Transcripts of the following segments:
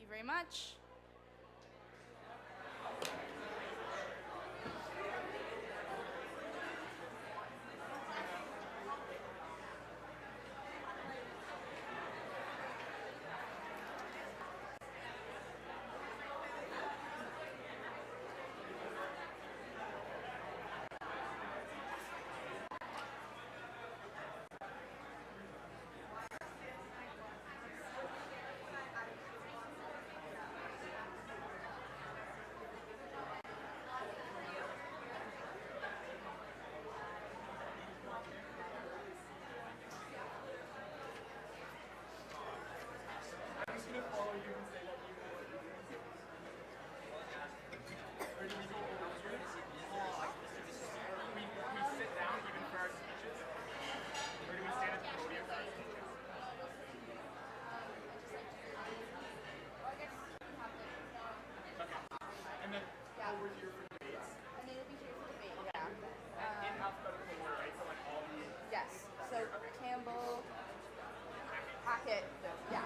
you very much. Yes. So Campbell, Hackett, yeah.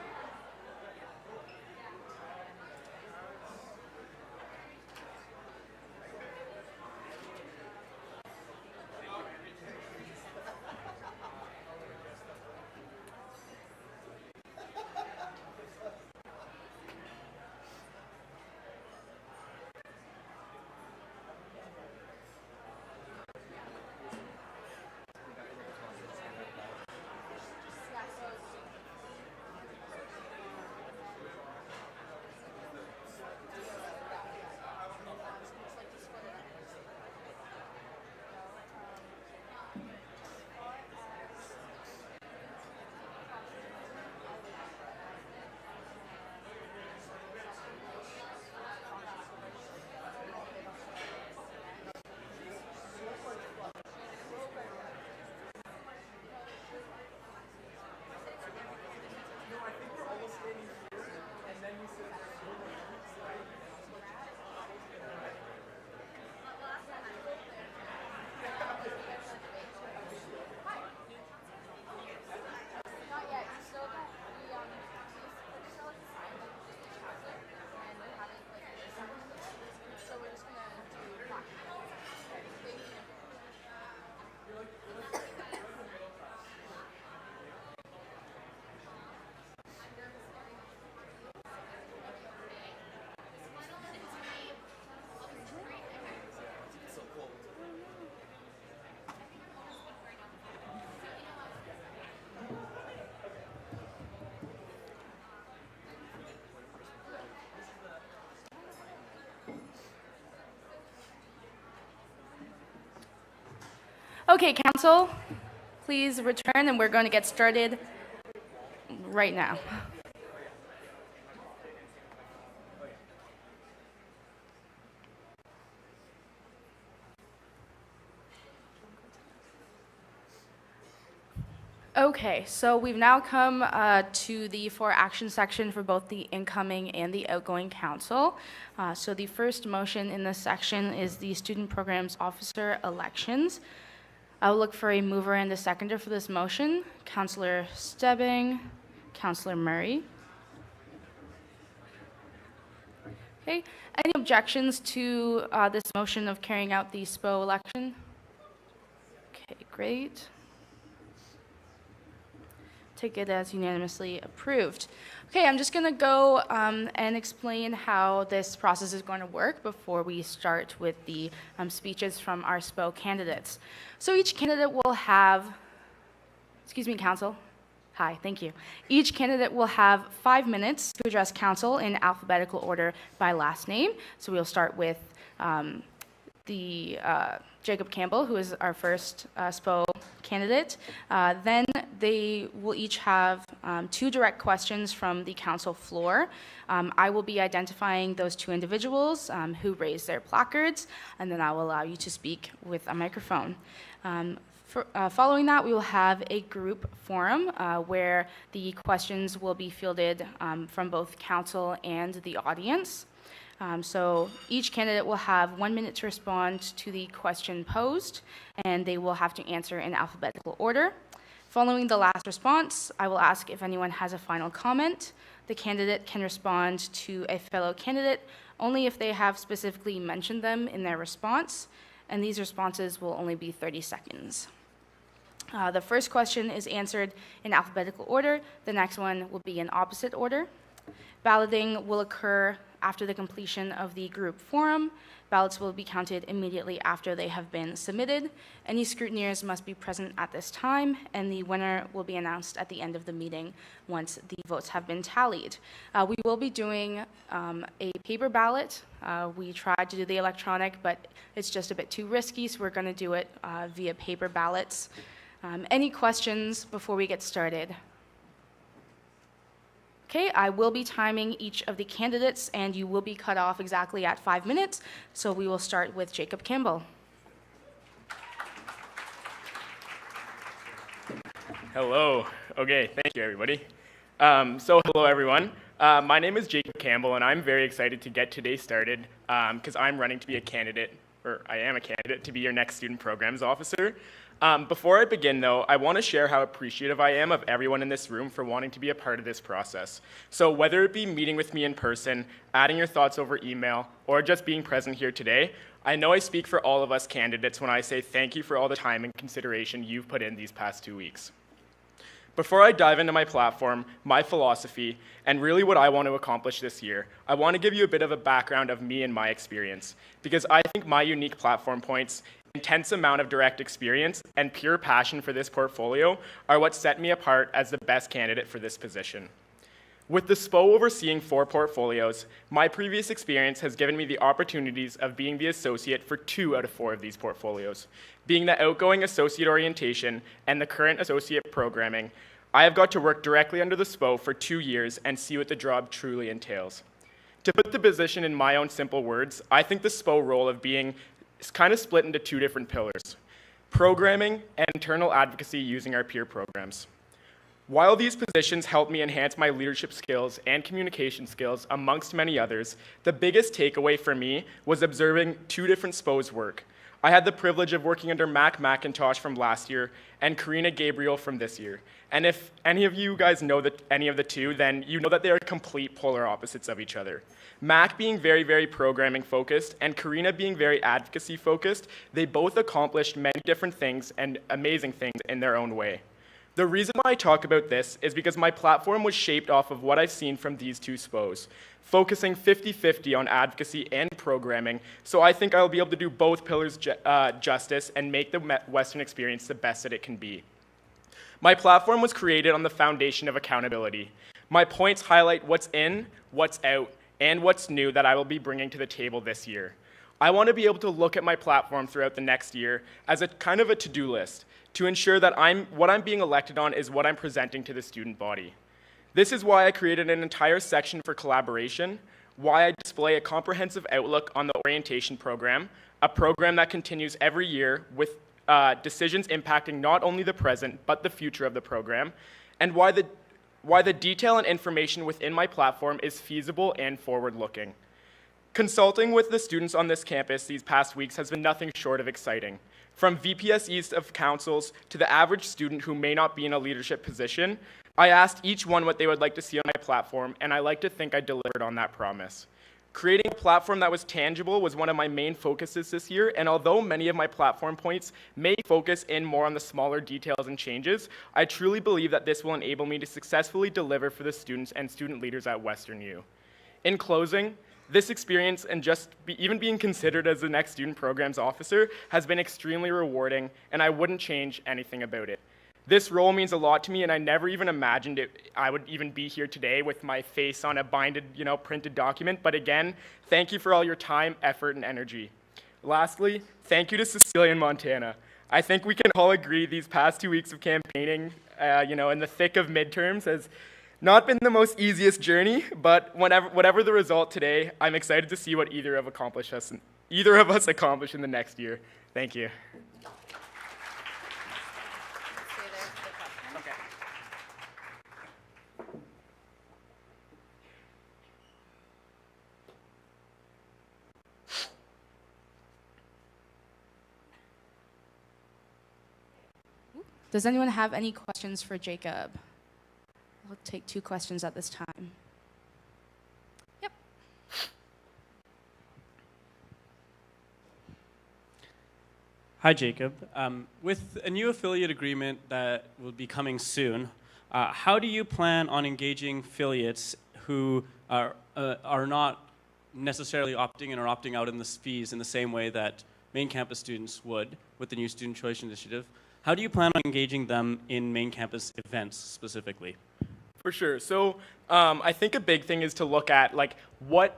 Not yet. We still got we still have to sign like each chapter, and we haven't like signed it. So we're just gonna do black. Thank you. Okay, council, please return, and we're going to get started right now. Okay, so we've now come to the for action section for both the incoming and the outgoing council. So the first motion in this section is the student programs officer elections. I'll look for a mover and a seconder for this motion. Councillor Stebbing, Councillor Murray. Okay, any objections to this motion of carrying out the SPO election? Okay, great. Take it as unanimously approved. Okay, I'm just going to go and explain how this process is going to work before we start with the speeches from our SPO candidates. So each candidate will have, excuse me, council. Hi, thank you. Each candidate will have 5 minutes to address council in alphabetical order by last name. So we'll start with Jacob Campbell, who is our first SPO candidate. Then they will each have 2 direct questions from the council floor. I will be identifying those 2 individuals who raised their placards, and then I will allow you to speak with a microphone. Following that, we will have a group forum where the questions will be fielded from both council and the audience. So each candidate will have 1 minute to respond to the question posed, and they will have to answer in alphabetical order. Following the last response, I will ask if anyone has a final comment. The candidate can respond to a fellow candidate only if they have specifically mentioned them in their response, and these responses will only be 30 seconds. The first question is answered in alphabetical order. The next one will be in opposite order. Balloting will occur after the completion of the group forum. Ballots will be counted immediately after they have been submitted. Any scrutineers must be present at this time, and the winner will be announced at the end of the meeting once the votes have been tallied. We will be doing a paper ballot. We tried to do the electronic, but it's just a bit too risky, so we're going to do it via paper ballots. Any questions before we get started? Okay, I will be timing each of the candidates, and you will be cut off exactly at 5 minutes. So we will start with Jacob Campbell. Hello. Okay, thank you, everybody. Hello, everyone. My name is Jacob Campbell, and I'm very excited to get today started because I'm running to be a candidate, or I am a candidate, to be your next student programs officer. Before I begin, though, I want to share how appreciative I am of everyone in this room for wanting to be a part of this process. So whether it be meeting with me in person, adding your thoughts over email, or just being present here today, I know I speak for all of us candidates when I say thank you for all the time and consideration you've put in these past 2 weeks. Before I dive into my platform, my philosophy, and really what I want to accomplish this year, I want to give you a bit of a background of me and my experience, because I think my unique platform points, intense amount of direct experience, and pure passion for this portfolio are what set me apart as the best candidate for this position. With the SPO overseeing 4 portfolios, my previous experience has given me the opportunities of being the associate for 2 out of 4 of these portfolios. Being the outgoing associate orientation and the current associate programming, I have got to work directly under the SPO for 2 years and see what the job truly entails. To put the position in my own simple words, I think the SPO role of being is kind of split into 2 different pillars: programming and internal advocacy using our peer programs. While these positions helped me enhance my leadership skills and communication skills, amongst many others, the biggest takeaway for me was observing 2 different SPOs work. I had the privilege of working under Mac McIntosh from last year and Karina Gabriel from this year. And if any of you guys know any of the 2, then you know that they are complete polar opposites of each other. Mac being very, very programming focused and Karina being very advocacy focused, they both accomplished many different things and amazing things in their own way. The reason why I talk about this is because my platform was shaped off of what I've seen from these 2 SPOs, focusing 50-50 on advocacy and programming, so I think I'll be able to do both pillars justice and make the Western experience the best that it can be. My platform was created on the foundation of accountability. My points highlight what's in, what's out, and what's new that I will be bringing to the table this year. I want to be able to look at my platform throughout the next year as a kind of a to-do list to ensure that what I'm being elected on is what I'm presenting to the student body. This is why I created an entire section for collaboration, why I display a comprehensive outlook on the orientation program, a program that continues every year with decisions impacting not only the present, but the future of the program, and why the detail and information within my platform is feasible and forward-looking. Consulting with the students on this campus these past weeks has been nothing short of exciting. From VPSEs of councils to the average student who may not be in a leadership position, I asked each one what they would like to see on my platform, and I like to think I delivered on that promise. Creating a platform that was tangible was one of my main focuses this year, and although many of my platform points may focus in more on the smaller details and changes, I truly believe that this will enable me to successfully deliver for the students and student leaders at Western U. In closing, this experience and even being considered as the next student programs officer has been extremely rewarding, and I wouldn't change anything about it. This role means a lot to me, and I never even imagined I would even be here today with my face on a binded, printed document. But again, thank you for all your time, effort, and energy. Lastly, thank you to Cecilia in Montana. I think we can all agree these past 2 weeks of campaigning, in the thick of midterms has not been the most easiest journey, but whatever the result today, I'm excited to see what either of us accomplish in the next year. Thank you. Does anyone have any questions for Jacob? I'll take 2 questions at this time. Yep. Hi, Jacob. With a new affiliate agreement that will be coming soon, how do you plan on engaging affiliates who are not necessarily opting in or opting out in the fees in the same way that main campus students would with the new Student Choice Initiative? How do you plan on engaging them in main campus events specifically? For sure. So I think a big thing is to look at like what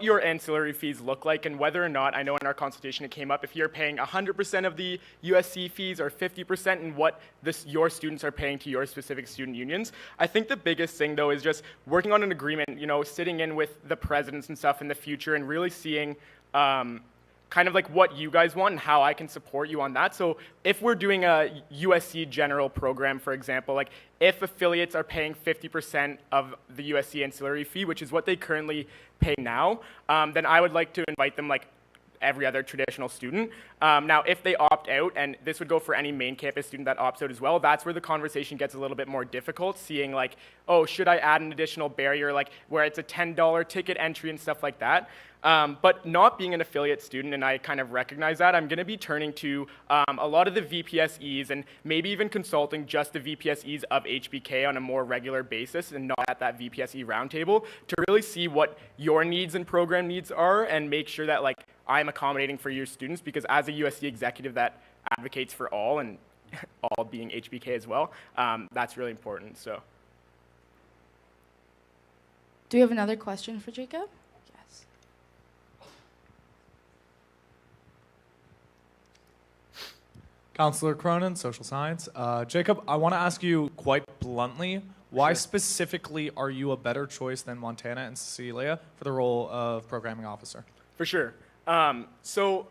your ancillary fees look like and whether or not, I know in our consultation it came up, if you're paying 100% of the USC fees or 50% and what your students are paying to your specific student unions. I think the biggest thing though is just working on an agreement, sitting in with the presidents and stuff in the future and really seeing kind of like what you guys want and how I can support you on that. So if we're doing a USC general program, for example, like if affiliates are paying 50% of the USC ancillary fee, which is what they currently pay now, then I would like to invite them like every other traditional student. Now, if they opt out, and this would go for any main campus student that opts out as well, that's where the conversation gets a little bit more difficult, seeing like, oh, should I add an additional barrier, like where it's a $10 ticket entry and stuff like that. But not being an affiliate student, and I kind of recognize that, I'm going to be turning to a lot of the VPSEs and maybe even consulting just the VPSEs of HBK on a more regular basis and not at that VPSE roundtable to really see what your needs and program needs are and make sure that like I'm accommodating for your students, because as a USC executive that advocates for all and all being HBK as well, that's really important. So, Do we have another question for Jacob? Yes. Counselor Cronin, Social Science. Jacob, I want to ask you quite bluntly, why specifically are you a better choice than Montana and Cecilia for the role of programming officer? For sure. So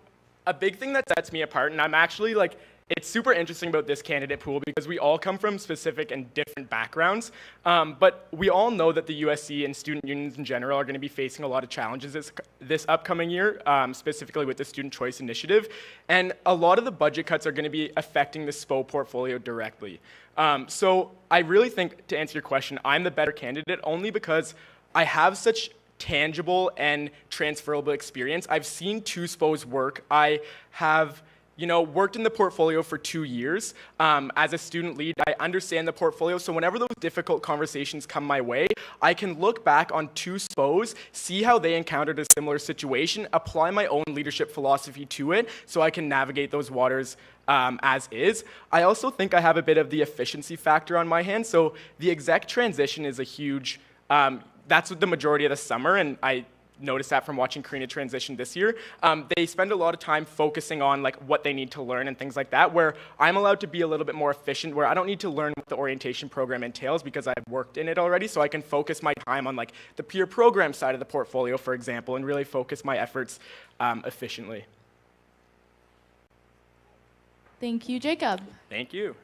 a big thing that sets me apart, and I'm actually like, it's super interesting about this candidate pool because we all come from specific and different backgrounds, but we all know that the USC and student unions in general are going to be facing a lot of challenges this upcoming year, specifically with the Student Choice Initiative, and a lot of the budget cuts are going to be affecting the SPO portfolio directly. So I really think, to answer your question, I'm the better candidate only because I have such tangible and transferable experience. I've seen 2 SPOs work. I have worked in the portfolio for 2 years. As a student lead, I understand the portfolio, so whenever those difficult conversations come my way, I can look back on 2 SPOs, see how they encountered a similar situation, apply my own leadership philosophy to it, so I can navigate those waters as is. I also think I have a bit of the efficiency factor on my hands, so the exec transition is a huge, that's the majority of the summer, and I noticed that from watching Karina transition this year. They spend a lot of time focusing on like what they need to learn and things like that, where I'm allowed to be a little bit more efficient, where I don't need to learn what the orientation program entails because I've worked in it already, so I can focus my time on like the peer program side of the portfolio, for example, and really focus my efforts efficiently. Thank you, Jacob. Thank you.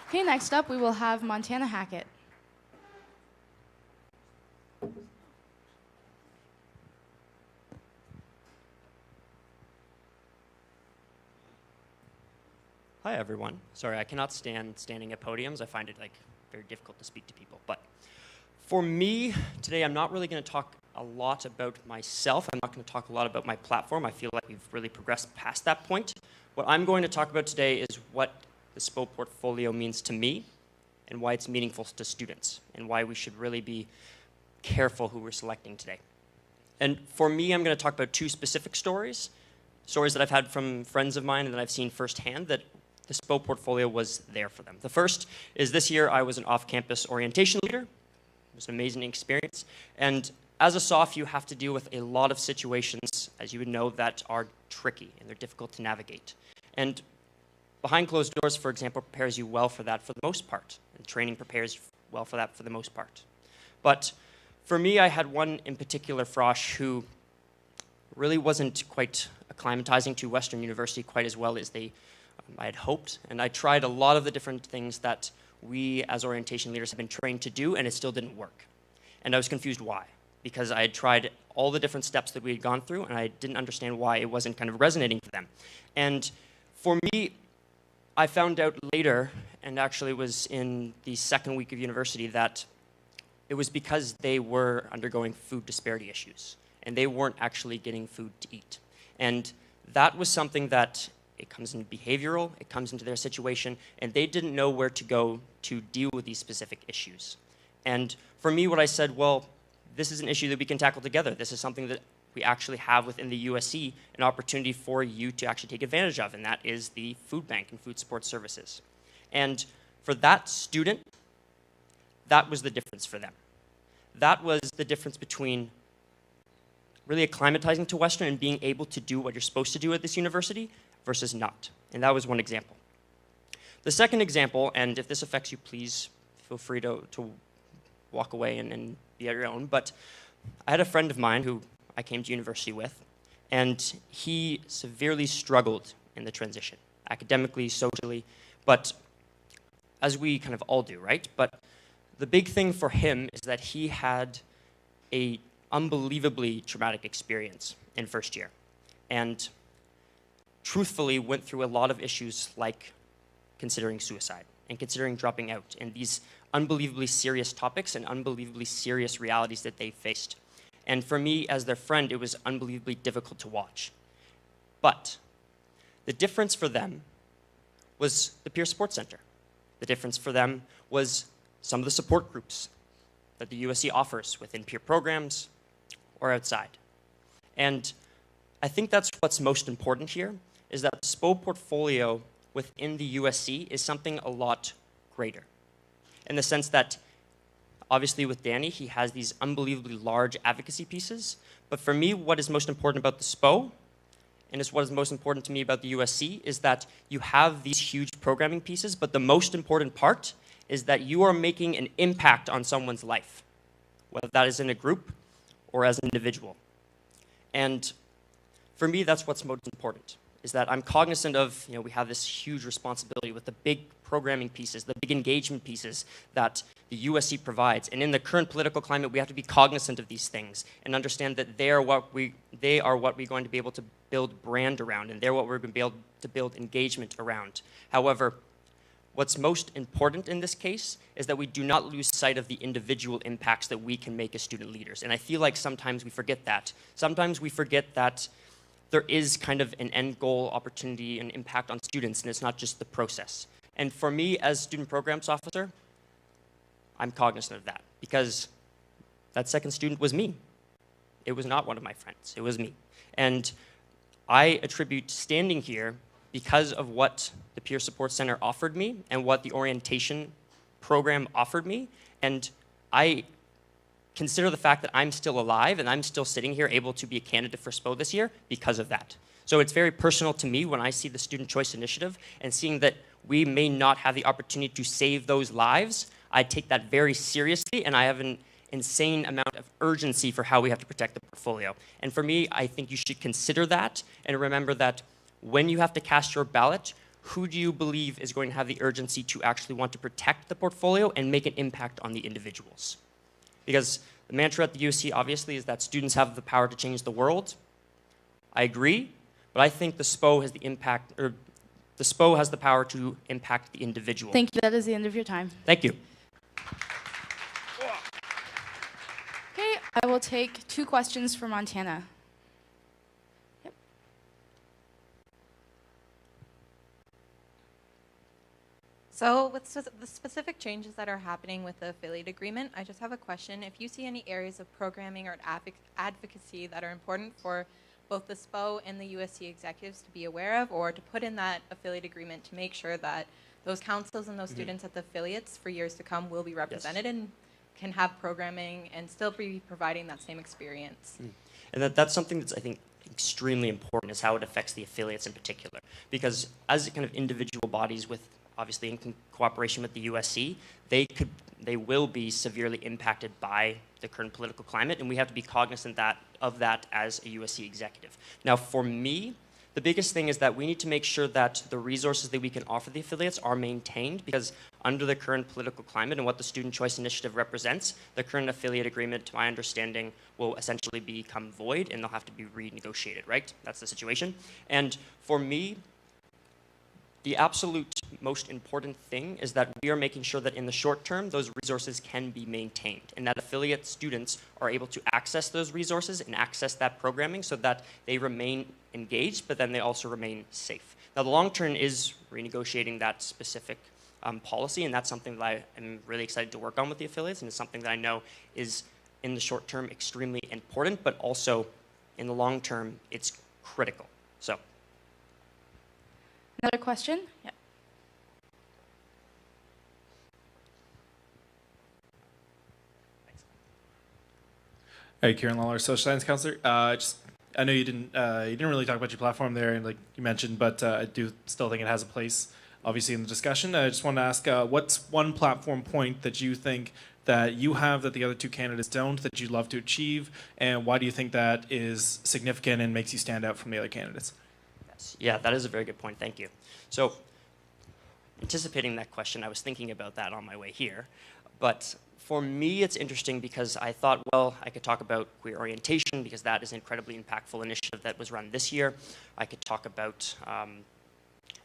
Okay, next up we will have Montana Hackett. Hi, everyone. Sorry, I cannot stand standing at podiums. I find it very difficult to speak to people. But for me, today I'm not really going to talk a lot about myself. I'm not going to talk a lot about my platform. I feel like we've really progressed past that point. What I'm going to talk about today is what the SPO portfolio means to me and why it's meaningful to students and why we should really be careful who we're selecting today. And for me, I'm going to talk about 2 specific stories that I've had from friends of mine and that I've seen firsthand that the SPO portfolio was there for them. The first is this year I was an off-campus orientation leader. It was an amazing experience. And as a SOF, you have to deal with a lot of situations, as you would know, that are tricky and they're difficult to navigate. And behind closed doors, for example, prepares you well for that for the most part. And training prepares well for that for the most part. But for me, I had one in particular, Frosh, who really wasn't quite acclimatizing to Western University quite as well as I had hoped. And I tried a lot of the different things that we as orientation leaders have been trained to do, and it still didn't work. And I was confused why, because I had tried all the different steps that we had gone through, and I didn't understand why it wasn't kind of resonating for them. And For me, I found out later, and actually it was in the second week of university, that it was because they were undergoing food disparity issues, and they weren't actually getting food to eat. And that was something that it comes into behavioral, it comes into their situation, and they didn't know where to go to deal with these specific issues. And for me, what I said, well, this is an issue that we can tackle together. This is something that we actually have within the USC, an opportunity for you to actually take advantage of, and that is the food bank and food support services. And for that student, that was the difference for them. That was the difference between really acclimatizing to Western and being able to do what you're supposed to do at this university versus not. And that was one example. The second example, and if this affects you, please feel free to walk away and be at your own, but I had a friend of mine who I came to university with, and he severely struggled in the transition, academically, socially, but as we kind of all do, right? But the big thing for him is that he had a unbelievably traumatic experience in first year, and truthfully went through a lot of issues like considering suicide and considering dropping out, and these unbelievably serious topics and unbelievably serious realities that they faced. And for me, as their friend, it was unbelievably difficult to watch. But the difference for them was the Peer Support Center. The difference for them was some of the support groups that the USC offers within peer programs or outside. And I think that's what's most important here, is that the SPO portfolio within the USC is something a lot greater. In the sense that, obviously with Danny, he has these unbelievably large advocacy pieces, but for me, what is most important about the SPO, and it's what is most important to me about the USC, is that you have these huge programming pieces, but the most important part is that you are making an impact on someone's life, whether that is in a group or as an individual. And for me, that's what's most important, is that I'm cognizant of, we have this huge responsibility with the big programming pieces, the big engagement pieces that the USC provides. And in the current political climate, we have to be cognizant of these things and understand that they are what we're going to be able to build brand around, and they're what we're going to be able to build engagement around. However, what's most important in this case is that we do not lose sight of the individual impacts that we can make as student leaders. And I feel like sometimes we forget that. Sometimes we forget that there is kind of an end goal opportunity and impact on students, and it's not just the process. And for me, as student programs officer, I'm cognizant of that, because that second student was me. It was not one of my friends, it was me. And I attribute standing here because of what the Peer Support Center offered me and what the orientation program offered me. And I consider the fact that I'm still alive and I'm still sitting here able to be a candidate for SPO this year because of that. So it's very personal to me when I see the Student Choice Initiative and seeing that we may not have the opportunity to save those lives. I take that very seriously, and I have an insane amount of urgency for how we have to protect the portfolio. And for me, I think you should consider that and remember that when you have to cast your ballot, who do you believe is going to have the urgency to actually want to protect the portfolio and make an impact on the individuals? Because the mantra at the USC, obviously, is that students have the power to change the world. I agree, but I think the SPO has the impact, or the SPO has the power to impact the individual. Thank you. That is the end of your time. Thank you. Okay, I will take 2 questions for Montana. Yep. So with the specific changes that are happening with the affiliate agreement, I just have a question. If you see any areas of programming or advocacy that are important for both the SPO and the USC executives to be aware of, or to put in that affiliate agreement to make sure that those councils and those students at the affiliates for years to come will be represented and can have programming and still be providing that same experience. And that's something that's, I think, extremely important, is how it affects the affiliates in particular. Because as kind of individual bodies with, obviously in cooperation with the USC, they will be severely impacted by the current political climate, and we have to be cognizant of that as a USC executive. Now, for me, the biggest thing is that we need to make sure that the resources that we can offer the affiliates are maintained, because under the current political climate and what the Student Choice Initiative represents, the current affiliate agreement, to my understanding, will essentially become void and they'll have to be renegotiated, right? That's the situation. And for me, the absolute most important thing is that we are making sure that in the short term, those resources can be maintained and that affiliate students are able to access those resources and access that programming so that they remain engaged, but then they also remain safe. Now, the long term is renegotiating that specific policy, and that's something that I am really excited to work on with the affiliates, and it's something that I know is, in the short term, extremely important, but also in the long term, it's critical. So. Another question? Yeah. Hey, Kieran Lawler, social science counselor. I know you didn't really talk about your platform there, and like you mentioned, but I do still think it has a place, obviously, in the discussion. I just want to ask, what's one platform point that you think that you have that the other two candidates don't, that you'd love to achieve, and why do you think that is significant and makes you stand out from the other candidates? Yes. Yeah, that is a very good point. Thank you. So, anticipating that question, I was thinking about that on my way here, but for me, it's interesting because I thought, well, I could talk about queer orientation because that is an incredibly impactful initiative that was run this year. I could talk about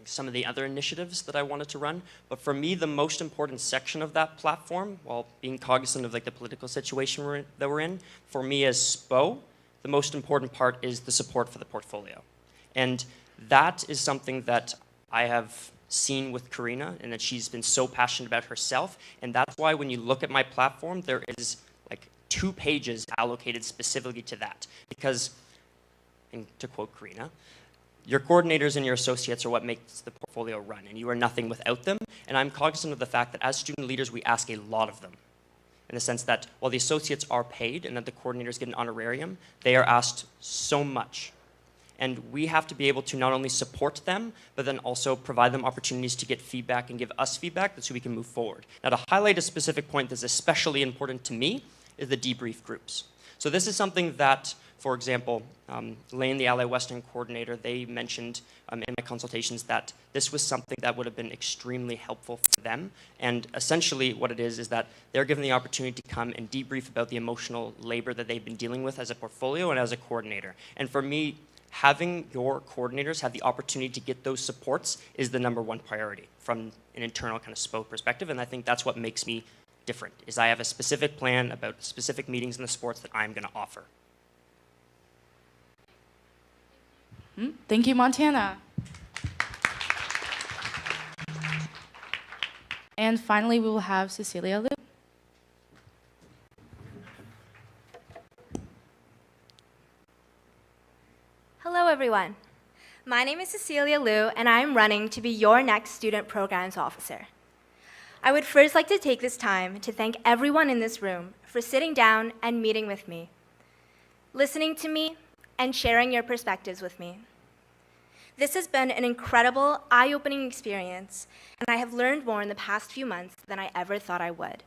some of the other initiatives that I wanted to run. But for me, the most important section of that platform, while being cognizant of like the political situation that we're in, for me as SPO, the most important part is the support for the portfolio. And that is something that I have seen with Karina, and that she's been so passionate about herself. And that's why when you look at my platform, there is like 2 pages allocated specifically to that. Because, and to quote Karina, your coordinators and your associates are what makes the portfolio run, and you are nothing without them. And I'm cognizant of the fact that as student leaders, we ask a lot of them. In the sense that while the associates are paid and that the coordinators get an honorarium, they are asked so much. And we have to be able to not only support them, but then also provide them opportunities to get feedback and give us feedback so we can move forward. Now, to highlight a specific point that's especially important to me is the debrief groups. So this is something that, for example, Lane, the Ally Western coordinator, they mentioned in my consultations that this was something that would have been extremely helpful for them. And essentially what it is that they're given the opportunity to come and debrief about the emotional labor that they've been dealing with as a portfolio and as a coordinator. And for me, having your coordinators have the opportunity to get those supports is the #1 priority from an internal kind of SPO perspective. And I think that's what makes me different, is I have a specific plan about specific meetings in the sports that I'm going to offer. Thank you, Montana. And finally, we will have Cecilia Liu. Hello, everyone. My name is Cecilia Liu, and I'm running to be your next Student Programs Officer. I would first like to take this time to thank everyone in this room for sitting down and meeting with me, listening to me, and sharing your perspectives with me. This has been an incredible, eye-opening experience, and I have learned more in the past few months than I ever thought I would.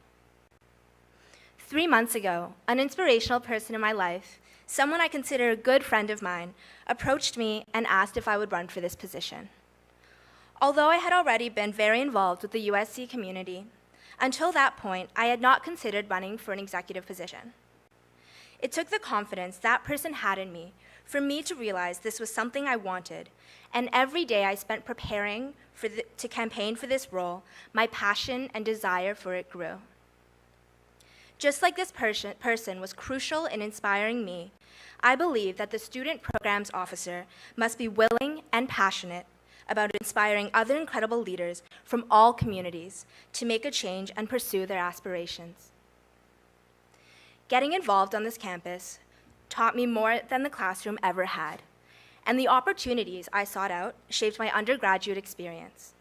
3 months ago, an inspirational person in my life, someone I consider a good friend of mine, approached me and asked if I would run for this position. Although I had already been very involved with the USC community, until that point, I had not considered running for an executive position. It took the confidence that person had in me for me to realize this was something I wanted, and every day I spent preparing to campaign for this role, my passion and desire for it grew. Just like this person was crucial in inspiring me, I believe that the Student Programs Officer must be willing and passionate about inspiring other incredible leaders from all communities to make a change and pursue their aspirations. Getting involved on this campus taught me more than the classroom ever had, and the opportunities I sought out shaped my undergraduate experience.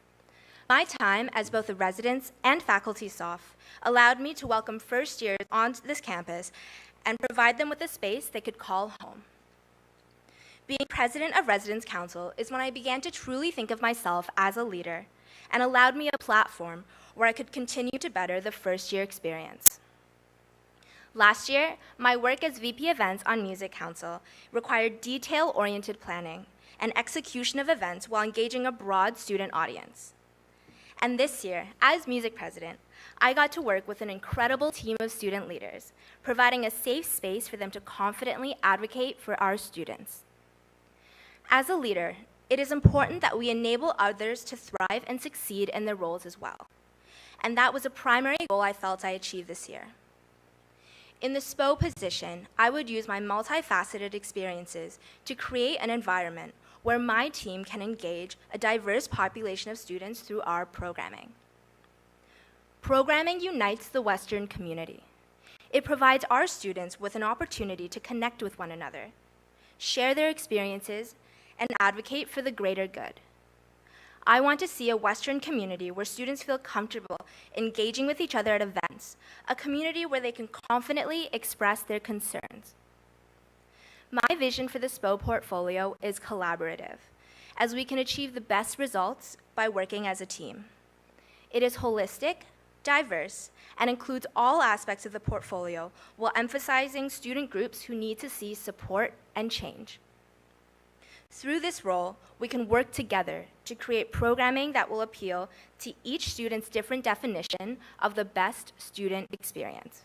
My time as both a residence and faculty staff allowed me to welcome first years onto this campus and provide them with a space they could call home. Being president of Residence Council is when I began to truly think of myself as a leader and allowed me a platform where I could continue to better the first-year experience. Last year, my work as VP Events on Music Council required detail-oriented planning and execution of events while engaging a broad student audience. And this year, as music president, I got to work with an incredible team of student leaders, providing a safe space for them to confidently advocate for our students. As a leader, it is important that we enable others to thrive and succeed in their roles as well. And that was a primary goal I felt I achieved this year. In the SPO position, I would use my multifaceted experiences to create an environment where my team can engage a diverse population of students through our programming. Programming unites the Western community. It provides our students with an opportunity to connect with one another, share their experiences, and advocate for the greater good. I want to see a Western community where students feel comfortable engaging with each other at events, a community where they can confidently express their concerns. My vision for the SPO portfolio is collaborative, as we can achieve the best results by working as a team. It is holistic, diverse, and includes all aspects of the portfolio while emphasizing student groups who need to see support and change. Through this role, we can work together to create programming that will appeal to each student's different definition of the best student experience.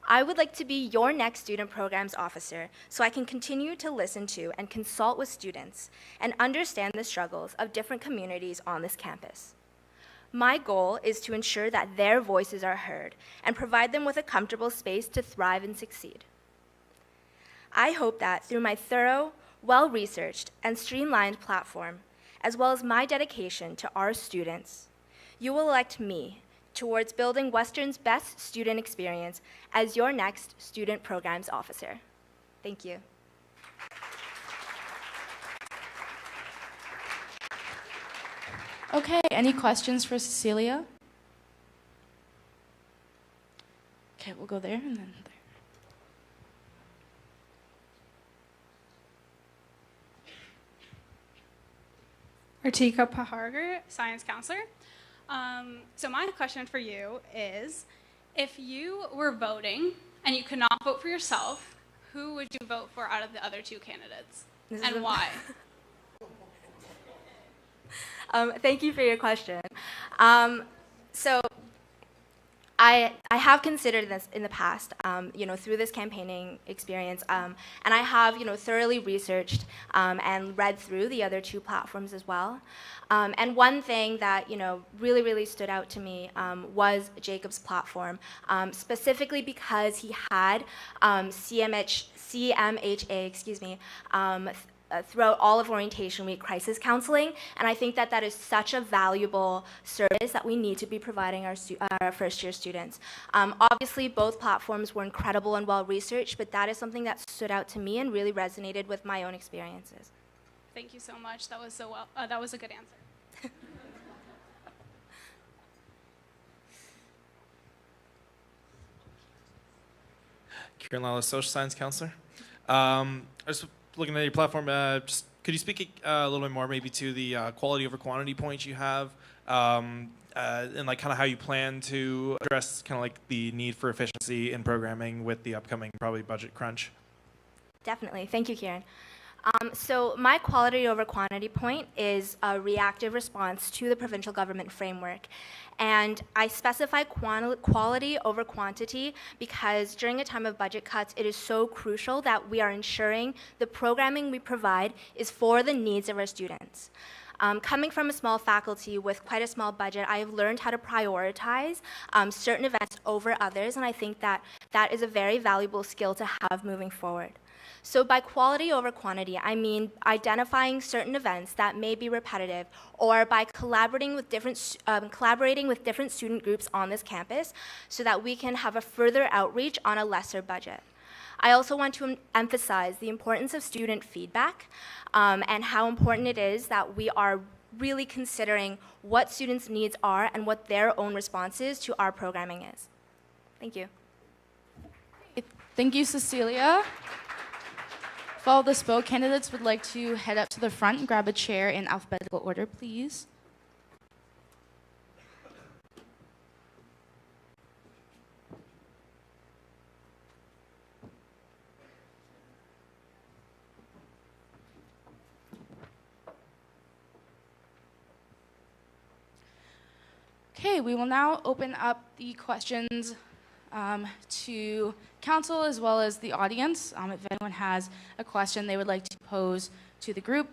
I would like to be your next student programs officer so I can continue to listen to and consult with students and understand the struggles of different communities on this campus. My goal is to ensure that their voices are heard and provide them with a comfortable space to thrive and succeed. I hope that through my thorough, well-researched, and streamlined platform, as well as my dedication to our students, you will elect me towards building Western's best student experience as your next student programs officer. Thank you. Okay, any questions for Cecilia? Okay, we'll go there and then there. Artika Pahargar, science counselor. So my question for you is, if you were voting and you could not vote for yourself, who would you vote for out of the other two candidates, and why? Thank you for your question. So I have considered this in the past, through this campaigning experience, and I have, thoroughly researched and read through the other two platforms as well. And one thing that, really, really stood out to me was Jacob's platform, specifically because he had CMHA, throughout all of orientation week crisis counseling, and I think that that is such a valuable service that we need to be providing our first-year students. Obviously, both platforms were incredible and well-researched, but that is something that stood out to me and really resonated with my own experiences. Thank you so much. That was that was a good answer. Kieran Lala, social science counselor. I was looking at your platform. Could you speak a little bit more, maybe, to the quality over quantity points you have, and like kind of how you plan to address kind of like the need for efficiency in programming with the upcoming probably budget crunch? Definitely. Thank you, Kieran. So my quality over quantity point is a reactive response to the provincial government framework. And I specify quality over quantity because during a time of budget cuts, it is so crucial that we are ensuring the programming we provide is for the needs of our students. Coming from a small faculty with quite a small budget, I have learned how to prioritize certain events over others, and I think that that is a very valuable skill to have moving forward. So by quality over quantity, I mean identifying certain events that may be repetitive, or by collaborating with different student groups on this campus so that we can have a further outreach on a lesser budget. I also want to emphasize the importance of student feedback and how important it is that we are really considering what students' needs are and what their own responses to our programming is. Thank you. Thank you, Cecilia. If all the SPO candidates would like to head up to the front and grab a chair in alphabetical order, please. Okay, we will now open up the questions to council as well as the audience. If anyone has a question they would like to pose to the group,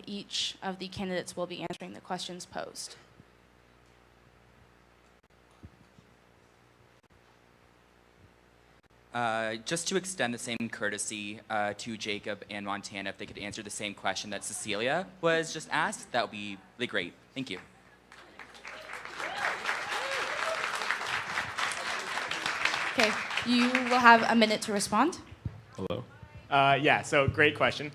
each of the candidates will be answering the questions posed. Just to extend the same courtesy to Jacob and Montana, if they could answer the same question that Cecilia was just asked, that would be really great. Thank you. Okay, you will have a minute to respond. Hello. Yeah, so great question.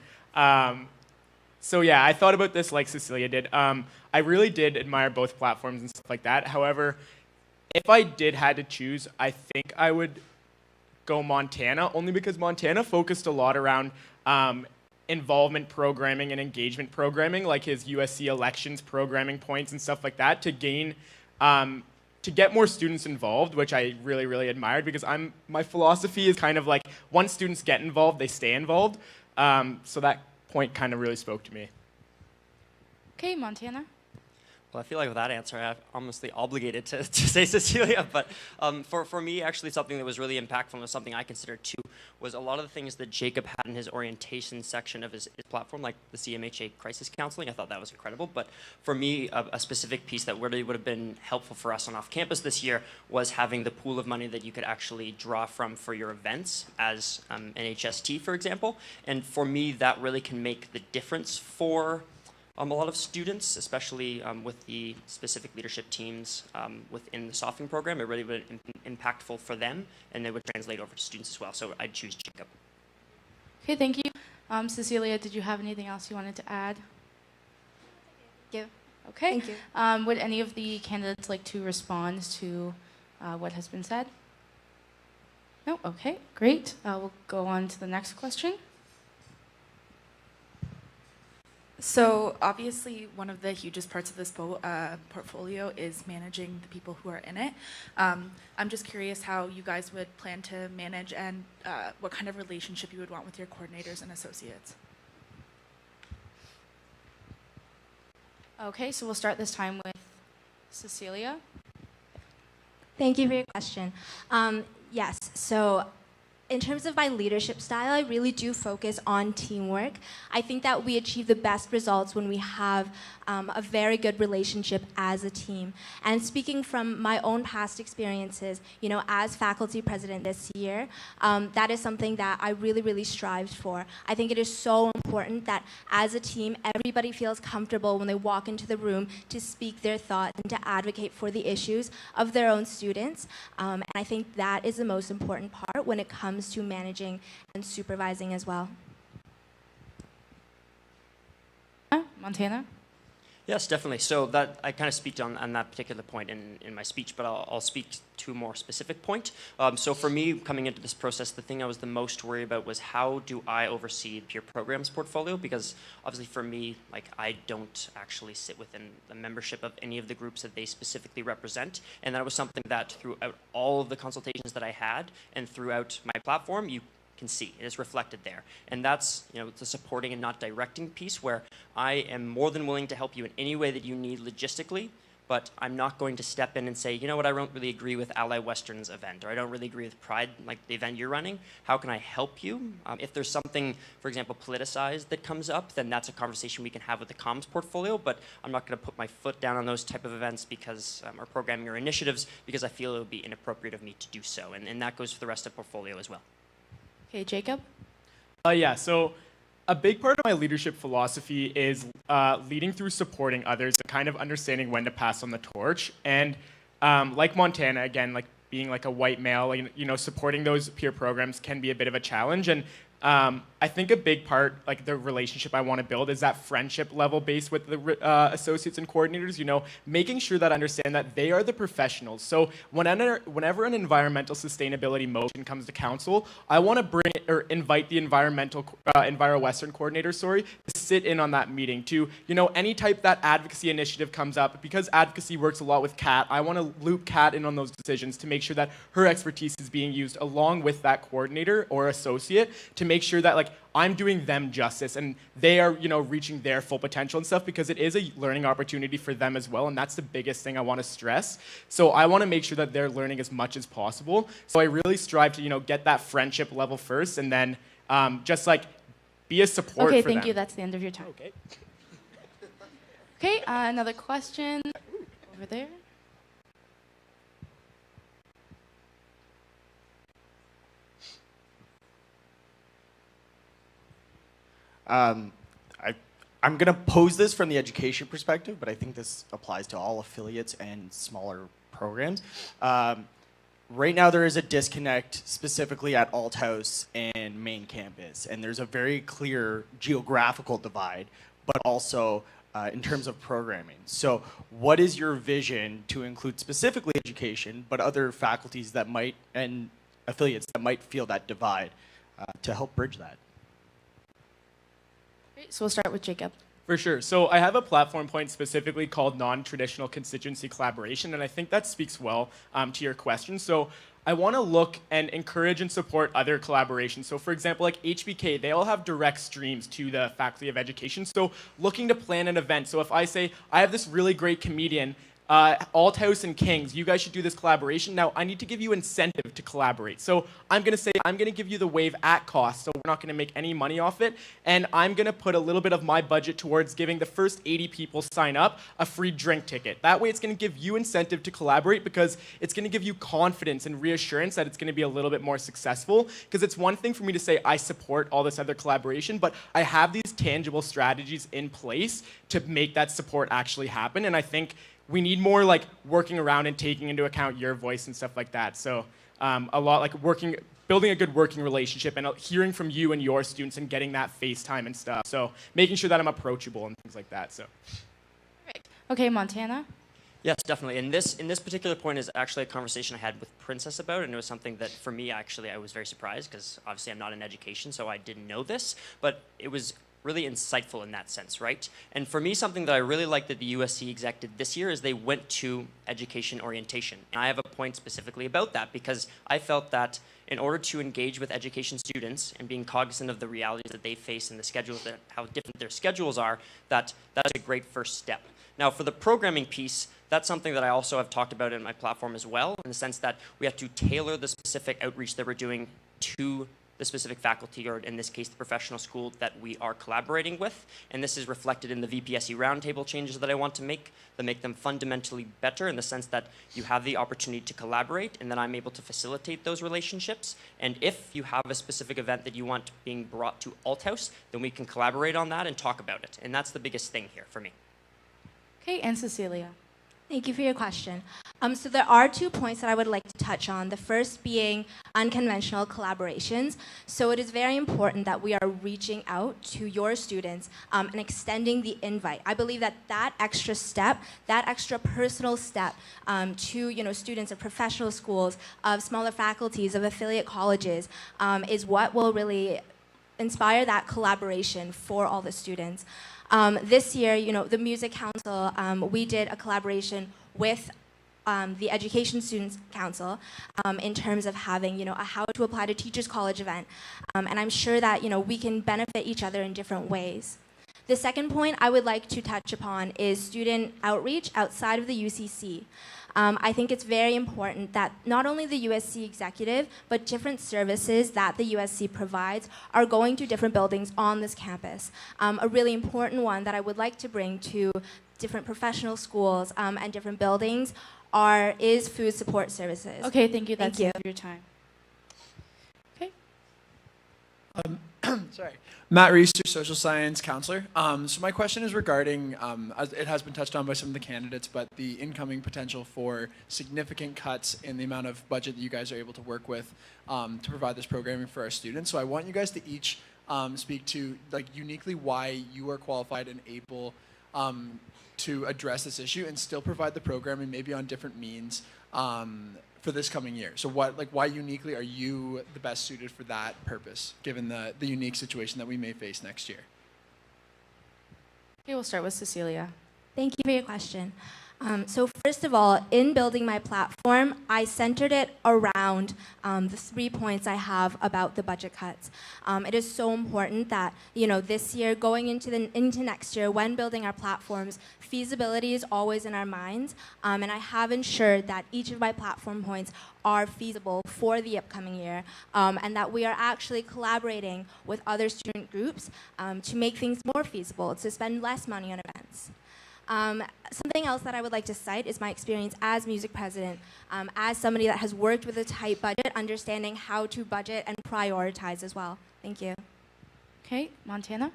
So yeah, I thought about this like Cecilia did. I really did admire both platforms and stuff like that. However, if I did had to choose, I think I would go Montana, only because Montana focused a lot around involvement programming and engagement programming, like his USC elections programming points and stuff like that, to gain to get more students involved, which I really, really admired, because my philosophy is kind of like, once students get involved, they stay involved. So that point kind of really spoke to me. Okay, Montana. Well, I feel like with that answer, I'm almost obligated to say Cecilia. But for me, actually, something that was really impactful and was something I considered too was a lot of the things that Jacob had in his orientation section of his platform, like the CMHA crisis counseling. I thought that was incredible. But for me, a specific piece that really would have been helpful for us on off-campus this year was having the pool of money that you could actually draw from for your events as an HST, for example. And for me, that really can make the difference for a lot of students, especially with the specific leadership teams within the softening program. It really would be impactful for them, and it would translate over to students as well. So I'd choose Jacob. Okay, thank you. Cecilia, did you have anything else you wanted to add? Thank you. Okay. Thank you. Would any of the candidates like to respond to what has been said? No? Okay, great. We'll go on to the next question. So obviously, one of the hugest parts of this portfolio is managing the people who are in it. I'm just curious how you guys would plan to manage and what kind of relationship you would want with your coordinators and associates. Okay, so we'll start this time with Cecilia. Thank you for your question. Yes, so in terms of my leadership style, I really do focus on teamwork. I think that we achieve the best results when we have a very good relationship as a team. And speaking from my own past experiences, as faculty president this year, that is something that I really, really strived for. I think it is so important that as a team, everybody feels comfortable when they walk into the room to speak their thoughts and to advocate for the issues of their own students. And I think that is the most important part when it comes to managing and supervising as well. Montana? Yes, definitely. So that I kind of speak on that particular point in my speech, but I'll speak to a more specific point. So for me, coming into this process, the thing I was the most worried about was how do I oversee peer programs portfolio? Because obviously for me, I don't actually sit within the membership of any of the groups that they specifically represent. And that was something that throughout all of the consultations that I had and throughout my platform, you can see it is reflected there. And that's the supporting and not directing piece, where I am more than willing to help you in any way that you need logistically, but I'm not going to step in and say, you know what, I don't really agree with Ally Western's event, or I don't really agree with Pride, like the event you're running. How can I help you? If there's something, for example, politicized that comes up, then that's a conversation we can have with the comms portfolio, but I'm not going to put my foot down on those type of events because, or programming or initiatives, because I feel it would be inappropriate of me to do so. And that goes for the rest of the portfolio as well. Okay, Jacob? Yeah, so a big part of my leadership philosophy is leading through supporting others and kind of understanding when to pass on the torch. And like Montana, again, being a white male, supporting those peer programs can be a bit of a challenge. And I think a big part, the relationship I want to build, is that friendship level base with the associates and coordinators, making sure that I understand that they are the professionals. So whenever an environmental sustainability motion comes to council, I want to invite the Enviro Western coordinator, to sit in on that meeting, to, any type that advocacy initiative comes up, because advocacy works a lot with Kat, I want to loop Kat in on those decisions to make sure that her expertise is being used along with that coordinator or associate, to make sure that I'm doing them justice and they are reaching their full potential and stuff, because it is a learning opportunity for them as well, and that's the biggest thing I want to stress. So I want to make sure that they're learning as much as possible. So I really strive to get that friendship level first, and then just be a support for them. Okay, thank you. That's the end of your time. Okay. Okay, another question over there. I'm going to pose this from the education perspective, but I think this applies to all affiliates and smaller programs. Right now, there is a disconnect specifically at Althouse and main campus, and there's a very clear geographical divide, but also in terms of programming. So what is your vision to include specifically education, but other faculties that might, and affiliates that might feel that divide to help bridge that? Great, so we'll start with Jacob. For sure. So I have a platform point specifically called non-traditional constituency collaboration, and I think that speaks well to your question. So I want to look and encourage and support other collaborations. So for example, like HBK, they all have direct streams to the Faculty of Education. So looking to plan an event. So if I say, I have this really great comedian, Althouse and Kings, you guys should do this collaboration. Now, I need to give you incentive to collaborate. So I'm going to say, I'm going to give you the wave at cost, so we're not going to make any money off it. And I'm going to put a little bit of my budget towards giving the first 80 people sign up a free drink ticket. That way, it's going to give you incentive to collaborate because it's going to give you confidence and reassurance that it's going to be a little bit more successful. Because it's one thing for me to say, I support all this other collaboration, but I have these tangible strategies in place to make that support actually happen. And I think we need more like working around and taking into account your voice and stuff like that. So a lot like building a good working relationship and hearing from you and your students and getting that FaceTime and stuff. So making sure that I'm approachable and things like that. So. Great. Okay, Montana. Yes, definitely. And this particular point is actually a conversation I had with Princess about, and it was something that for me actually I was very surprised because obviously I'm not in education, so I didn't know this, but it was really insightful in that sense, right? And for me, something that I really like that the USC exec did this year is they went to education orientation. And I have a point specifically about that because I felt that in order to engage with education students and being cognizant of the realities that they face and the schedules, that how different their schedules are, that's a great first step. Now, for the programming piece, that's something that I also have talked about in my platform as well, in the sense that we have to tailor the specific outreach that we're doing to the specific faculty, or in this case, the professional school that we are collaborating with. And this is reflected in the VPSE roundtable changes that I want to make, that make them fundamentally better in the sense that you have the opportunity to collaborate, and then I'm able to facilitate those relationships. And if you have a specific event that you want being brought to Althouse, then we can collaborate on that and talk about it. And that's the biggest thing here for me. Okay, and Cecilia. Thank you for your question. So there are 2 points that I would like to touch on. The first being unconventional collaborations. So it is very important that we are reaching out to your students and extending the invite. I believe that that extra step, that extra personal step to students of professional schools, of smaller faculties, of affiliate colleges, is what will really inspire that collaboration for all the students. This year, the Music Council, we did a collaboration with the Education Students Council in terms of having, a How to Apply to Teachers College event. And I'm sure that, we can benefit each other in different ways. The second point I would like to touch upon is student outreach outside of the UCC. I think it's very important that not only the USC executive, but different services that the USC provides are going to different buildings on this campus. A really important one that I would like to bring to different professional schools and different buildings is food support services. Okay, thank you. That's Thank it for your time. Okay. Sorry. Matt Reese, your social science counselor. So my question is regarding, as it has been touched on by some of the candidates, but the incoming potential for significant cuts in the amount of budget that you guys are able to work with to provide this programming for our students. So I want you guys to each speak to uniquely why you are qualified and able to address this issue and still provide the programming maybe on different means for this coming year. So why uniquely are you the best suited for that purpose, given the unique situation that we may face next year? Okay, we'll start with Cecilia. Thank you for your question. So first of all, in building my platform, I centered it around the 3 points I have about the budget cuts. It is so important that this year, going into next year, when building our platforms, feasibility is always in our minds, and I have ensured that each of my platform points are feasible for the upcoming year, and that we are actually collaborating with other student groups to make things more feasible, to spend less money on events. Something else that I would like to cite is my experience as music president, as somebody that has worked with a tight budget, understanding how to budget and prioritize as well. Thank you. Okay, Montana?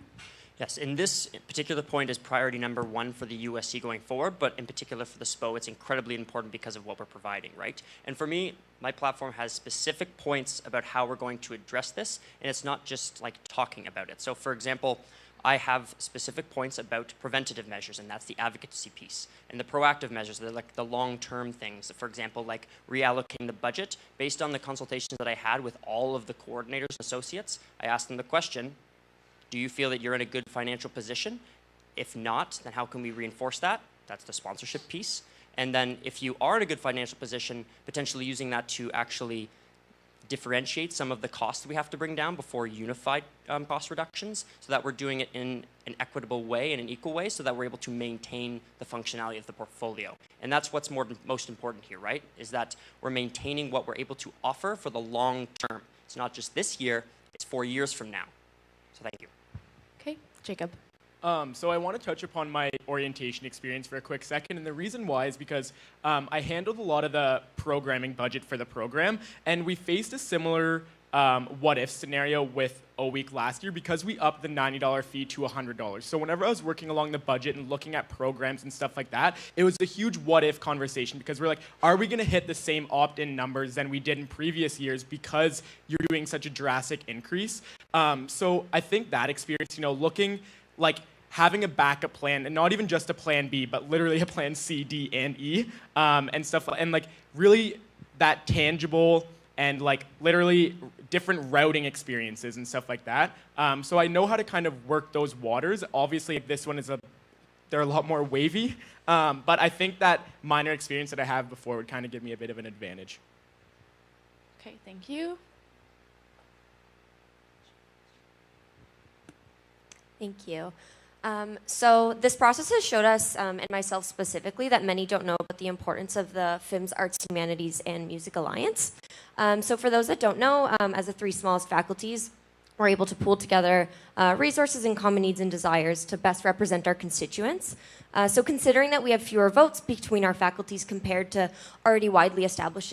Yes, in this particular point is priority number 1 for the USC going forward, but in particular for the SPO, it's incredibly important because of what we're providing, right? And for me, my platform has specific points about how we're going to address this, and it's not just like talking about it. So for example, I have specific points about preventative measures, and that's the advocacy piece. And the proactive measures, they're like the long-term things. For example, like reallocating the budget. Based on the consultations that I had with all of the coordinators and associates, I asked them the question, do you feel that you're in a good financial position? If not, then how can we reinforce that? That's the sponsorship piece. And then if you are in a good financial position, potentially using that to actually differentiate some of the costs we have to bring down before unified cost reductions, so that we're doing it in an equitable way, in an equal way, so that we're able to maintain the functionality of the portfolio. And that's what's most important here, right? Is that we're maintaining what we're able to offer for the long term. It's not just this year, it's 4 years from now. So thank you. Okay, Jacob. So I want to touch upon my orientation experience for a quick second, and the reason why is because I handled a lot of the programming budget for the program, and we faced a similar what-if scenario with O-Week last year because we upped the $90 fee to $100. So whenever I was working along the budget and looking at programs and stuff like that, it was a huge what-if conversation because we're like, are we going to hit the same opt-in numbers than we did in previous years because you're doing such a drastic increase? So I think that experience, looking like having a backup plan, and not even just a plan B, but literally a plan C, D, and E, and stuff, and like really that tangible and like literally different routing experiences and stuff like that. So I know how to kind of work those waters. Obviously, this one they're a lot more wavy, but I think that minor experience that I have before would kind of give me a bit of an advantage. Okay, thank you. Thank you. So this process has showed us, and myself specifically, that many don't know about the importance of the FIMS Arts, Humanities, and Music Alliance. So for those that don't know, as the 3 smallest faculties, we're able to pool together resources and common needs and desires to best represent our constituents. So considering that we have fewer votes between our faculties compared to already widely established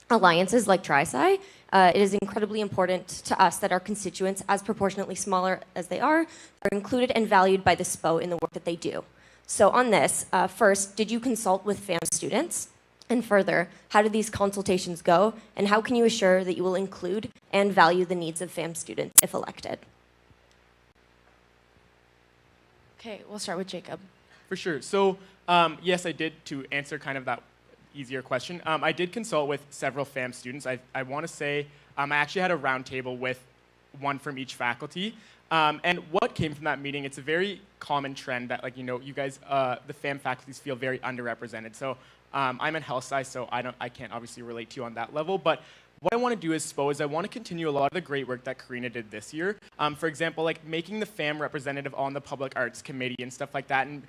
alliances like TriSci, it is incredibly important to us that our constituents, as proportionately smaller as they are included and valued by the SPO in the work that they do. So on this, first, did you consult with FAM students? And further, how did these consultations go? And how can you assure that you will include and value the needs of FAM students if elected? Okay, we'll start with Jacob. For sure. So yes, I did, to answer kind of that easier question. I did consult with several FAM students. I want to say I actually had a roundtable with one from each faculty. And what came from that meeting, it's a very common trend that, like, you guys, the FAM faculties feel very underrepresented. So I'm in health sci, so I can't obviously relate to you on that level. But what I want to do is I want to continue a lot of the great work that Karina did this year. For example, like making the FAM representative on the Public Arts Committee and stuff like that, and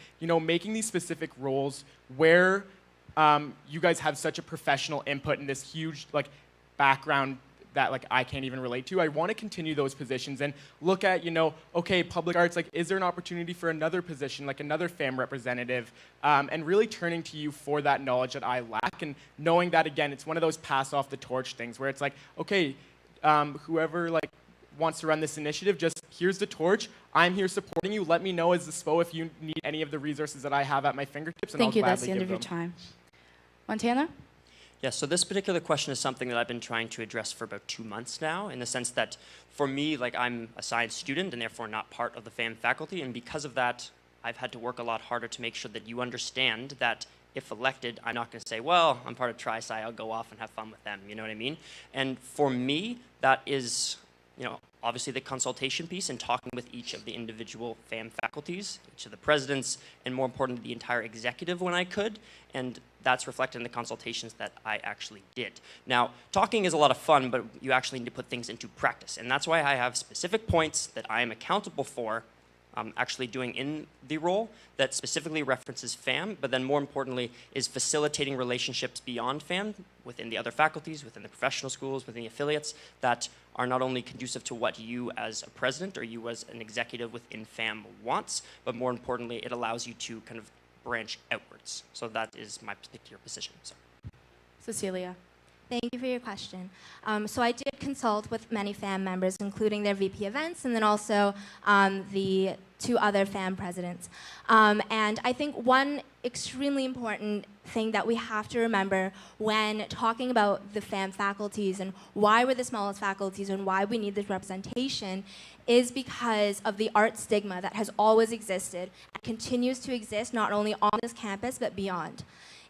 making these specific roles where you guys have such a professional input in this huge background that I can't even relate to. I want to continue those positions and look at, okay, public arts, is there an opportunity for another position, like another FAM representative, and really turning to you for that knowledge that I lack, and knowing that, again, it's one of those pass off the torch things where it's like, okay, whoever wants to run this initiative, just here's the torch. I'm here supporting you. Let me know as the SPO if you need any of the resources that I have at my fingertips, and Thank I'll you. gladly That's the end give of your them. time. Montana? Yes, so this particular question is something that I've been trying to address for about 2 months now, in the sense that for me, I'm a science student and therefore not part of the FAM faculty, and because of that, I've had to work a lot harder to make sure that you understand that if elected, I'm not going to say, well, I'm part of TriSci, I'll go off and have fun with them, you know what I mean? And for me, that is, obviously the consultation piece and talking with each of the individual FAM faculties, each of the presidents, and more importantly, the entire executive when I could, and that's reflected in the consultations that I actually did. Now, talking is a lot of fun, but you actually need to put things into practice, and that's why I have specific points that I am accountable for actually doing in the role that specifically references FAM, but then more importantly is facilitating relationships beyond FAM within the other faculties, within the professional schools, within the affiliates that are not only conducive to what you as a president or you as an executive within FAM wants, but more importantly, it allows you to kind of branch outwards. So that is my particular position. So. Cecilia. Thank you for your question. So I did consult with many FAM members, including their VP events, and then also the 2 other FAM presidents. And I think one extremely important thing that we have to remember when talking about the FAM faculties and why we're the smallest faculties and why we need this representation is because of the art stigma that has always existed and continues to exist not only on this campus but beyond.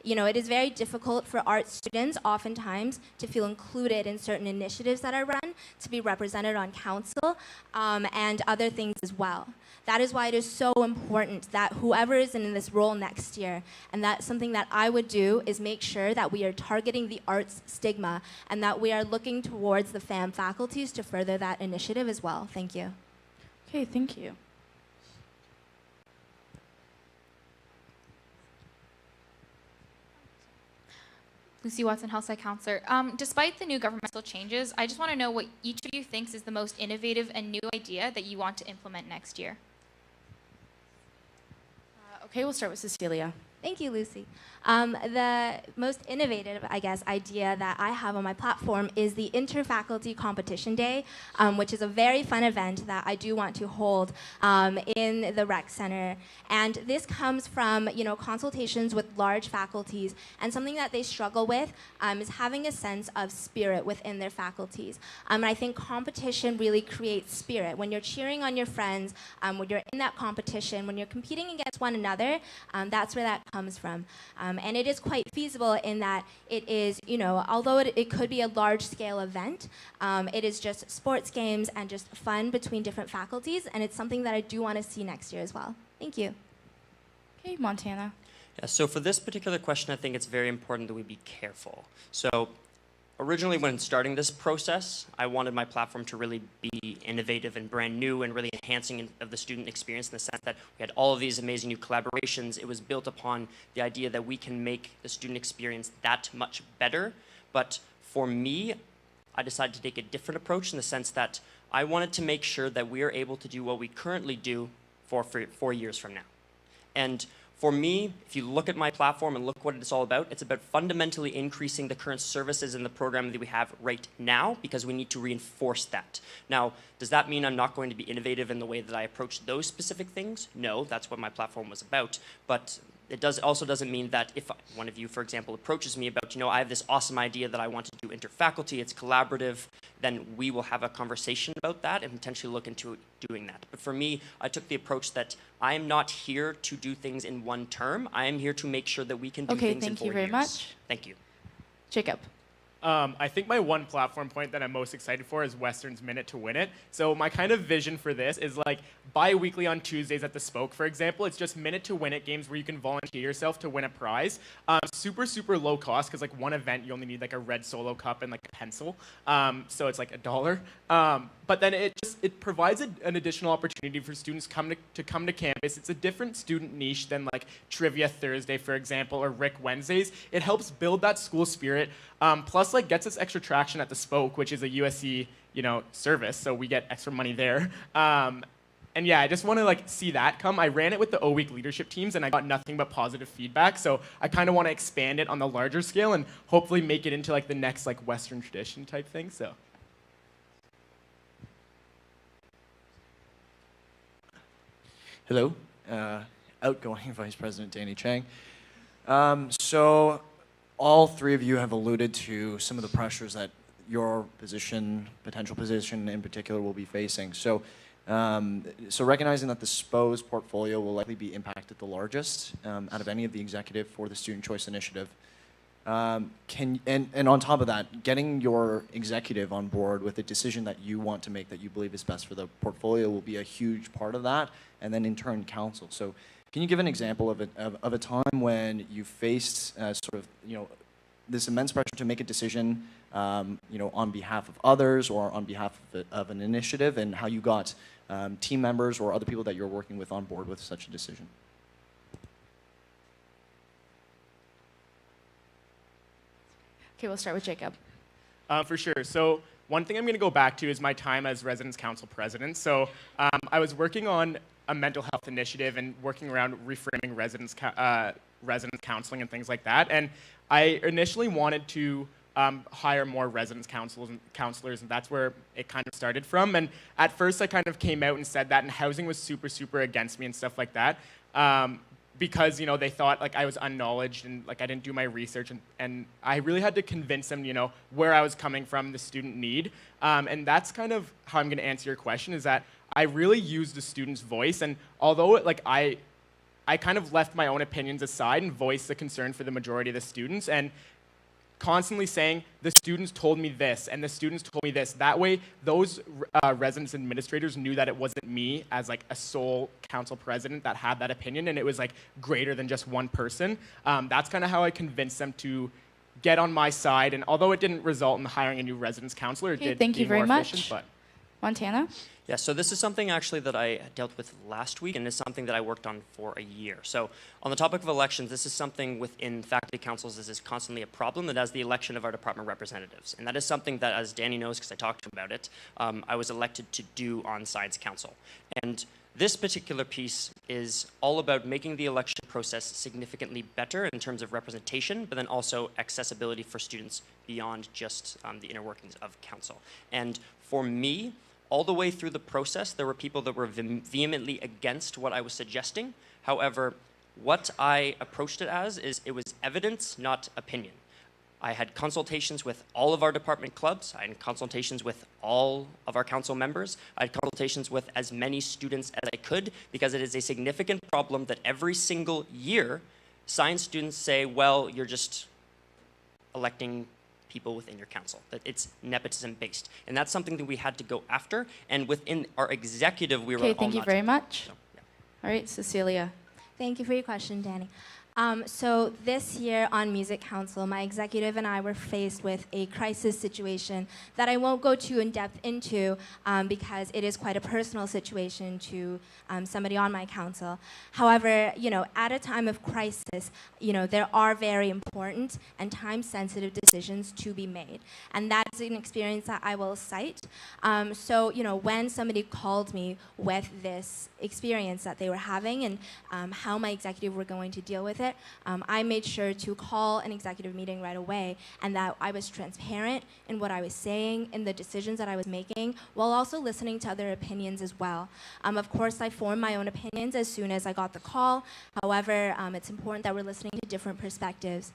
You know, it is very difficult for art students oftentimes to feel included in certain initiatives that are run, to be represented on council, and other things as well. That is why it is so important that whoever is in this role next year, and that's something that I would do, is make sure that we are targeting the arts stigma and that we are looking towards the FAM faculties to further that initiative as well. Thank you. Okay, thank you. Lucy Watson, Hillside Counselor. Despite the new governmental changes, I just want to know what each of you thinks is the most innovative and new idea that you want to implement next year. Okay, we'll start with Cecilia. Thank you, Lucy. The most innovative, I guess, idea that I have on my platform is the Interfaculty Competition Day, which is a very fun event that I do want to hold in the rec center. And this comes from, you know, consultations with large faculties, and something that they struggle with is having a sense of spirit within their faculties. And I think competition really creates spirit. When you're cheering on your friends, when you're in that competition, when you're competing against one another, that's where that comes from. And it is quite feasible in that it is, you know, although it could be a large-scale event, it is just sports games and just fun between different faculties, and it's something that I do want to see next year as well. Thank you. Okay, Montana. Yeah, so for this particular question, I think it's very important that we be careful. So originally when starting this process, I wanted my platform to really be innovative and brand new and really enhancing of the student experience in the sense that we had all of these amazing new collaborations. It was built upon the idea that we can make the student experience that much better. But for me, I decided to take a different approach in the sense that I wanted to make sure that we are able to do what we currently do for 4 years from now. And for me, if you look at my platform and look what it's all about, it's about fundamentally increasing the current services in the program that we have right now because we need to reinforce that. Now, does that mean I'm not going to be innovative in the way that I approach those specific things? No, that's what my platform was about. But it also doesn't mean that if one of you, for example, approaches me about, you know, I have this awesome idea that I want to do interfaculty, it's collaborative, then we will have a conversation about that and potentially look into doing that. But for me, I took the approach that I am not here to do things in one term. I am here to make sure that we can do things in 4 years. Okay, thank you very much. Thank you. Jacob. I think my one platform point that I'm most excited for is Western's Minute to Win It. So my kind of vision for this is like bi-weekly on Tuesdays at the Spoke, for example. It's just Minute to Win It games where you can volunteer yourself to win a prize. Super, super low cost because like one event you only need like a red Solo cup and like a pencil. So it's like $1. But then it provides an additional opportunity for students to come to campus. It's a different student niche than like Trivia Thursday, for example, or Rick Wednesdays. It helps build that school spirit. Plus, like, gets us extra traction at the Spoke, which is a USC, you know, service, so we get extra money there. And yeah, I just want to like see that come. I ran it with the O-Week leadership teams, and I got nothing but positive feedback. So I kind of want to expand it on the larger scale and hopefully make it into like the next like Western tradition type thing. So. Hello, outgoing Vice President Danny Chang. So all 3 of you have alluded to some of the pressures that your position, potential position in particular, will be facing. So, so recognizing that the SPO's portfolio will likely be impacted the largest out of any of the executive for the Student Choice Initiative, and on top of that, getting your executive on board with a decision that you want to make that you believe is best for the portfolio will be a huge part of that, and then in turn council. So can you give an example of a time when you faced sort of, you know, this immense pressure to make a decision, you know, on behalf of others or on behalf of an initiative, and how you got team members or other people that you're working with on board with such a decision? Okay, we'll start with Jacob. For sure. So one thing I'm going to go back to is my time as Residence Council President. So I was working on a mental health initiative and working around reframing residence counseling and things like that. And I initially wanted to hire more residence counselors, and that's where it kind of started from. And at first, I kind of came out and said that, and housing was super, super against me and stuff like that. Because, you know, they thought like I was unknowledged and like I didn't do my research, and I really had to convince them, you know, where I was coming from, the student need. And that's kind of how I'm going to answer your question, is that I really used the student's voice, and although like I kind of left my own opinions aside and voiced the concern for the majority of the students, and constantly saying, the students told me this, and the students told me this. That way, those residence administrators knew that it wasn't me as like a sole council president that had that opinion, and it was like greater than just one person. That's kind of how I convinced them to get on my side, and although it didn't result in hiring a new residence counselor, it did Thank be you very more much. efficient, but Montana? Yeah, so this is something actually that I dealt with last week, and it's something that I worked on for a year. So on the topic of elections, this is something within faculty councils this is constantly a problem, that as the election of our department representatives. And that is something that, as Danny knows, because I talked to him about it, I was elected to do on Science Council. And this particular piece is all about making the election process significantly better in terms of representation, but then also accessibility for students beyond just the inner workings of council. And for me, all the way through the process, there were people that were vehemently against what I was suggesting. However, what I approached it as is it was evidence, not opinion. I had consultations with all of our department clubs. I had consultations with all of our council members. I had consultations with as many students as I could, because it is a significant problem that every single year, science students say, well, you're just electing people within your council, that it's nepotism based. And that's something that we had to go after. And within our executive, we were all Okay, thank you very much. So, yeah. All right, Cecilia. Thank you for your question, Danny. So this year on Music Council, my executive and I were faced with a crisis situation that I won't go too in depth into because it is quite a personal situation to somebody on my council. However, you know, at a time of crisis, you know, there are very important and time-sensitive decisions to be made, and that's an experience that I will cite. So, you know, when somebody called me with this experience that they were having and how my executive were going to deal with it, I made sure to call an executive meeting right away, and that I was transparent in what I was saying, in the decisions that I was making, while also listening to other opinions as well. Of course, I formed my own opinions as soon as I got the call. However, it's important that we're listening to different perspectives.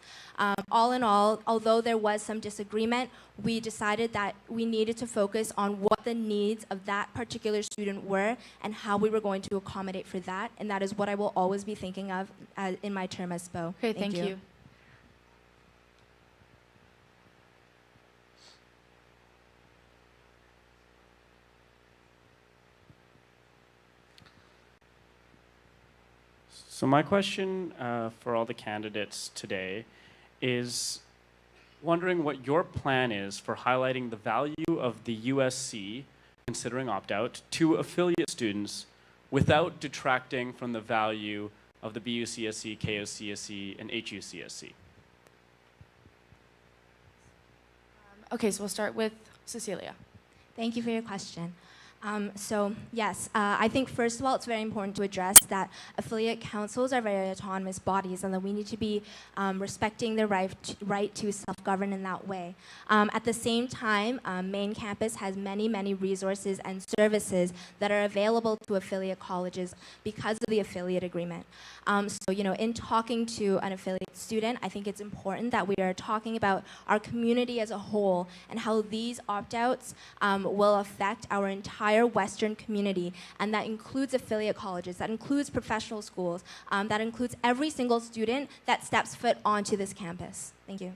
All in all, although there was some disagreement, we decided that we needed to focus on what the needs of that particular student were and how we were going to accommodate for that, and that is what I will always be thinking of in my term as SPO. Okay, thank you. So my question for all the candidates today is wondering what your plan is for highlighting the value of the USC, considering opt-out, to affiliate students without detracting from the value of the BUCSC, KOCSC, and HUCSC. Okay, so we'll start with Cecilia. Thank you for your question. So yes, I think first of all, it's very important to address that affiliate councils are very autonomous bodies, and that we need to be respecting their right to self-govern in that way. At the same time, main campus has many, many resources and services that are available to affiliate colleges because of the affiliate agreement. So, you know, in talking to an affiliate student, I think it's important that we are talking about our community as a whole and how these opt-outs will affect our entire Western community, and that includes affiliate colleges, that includes professional schools, that includes every single student that steps foot onto this campus. Thank you.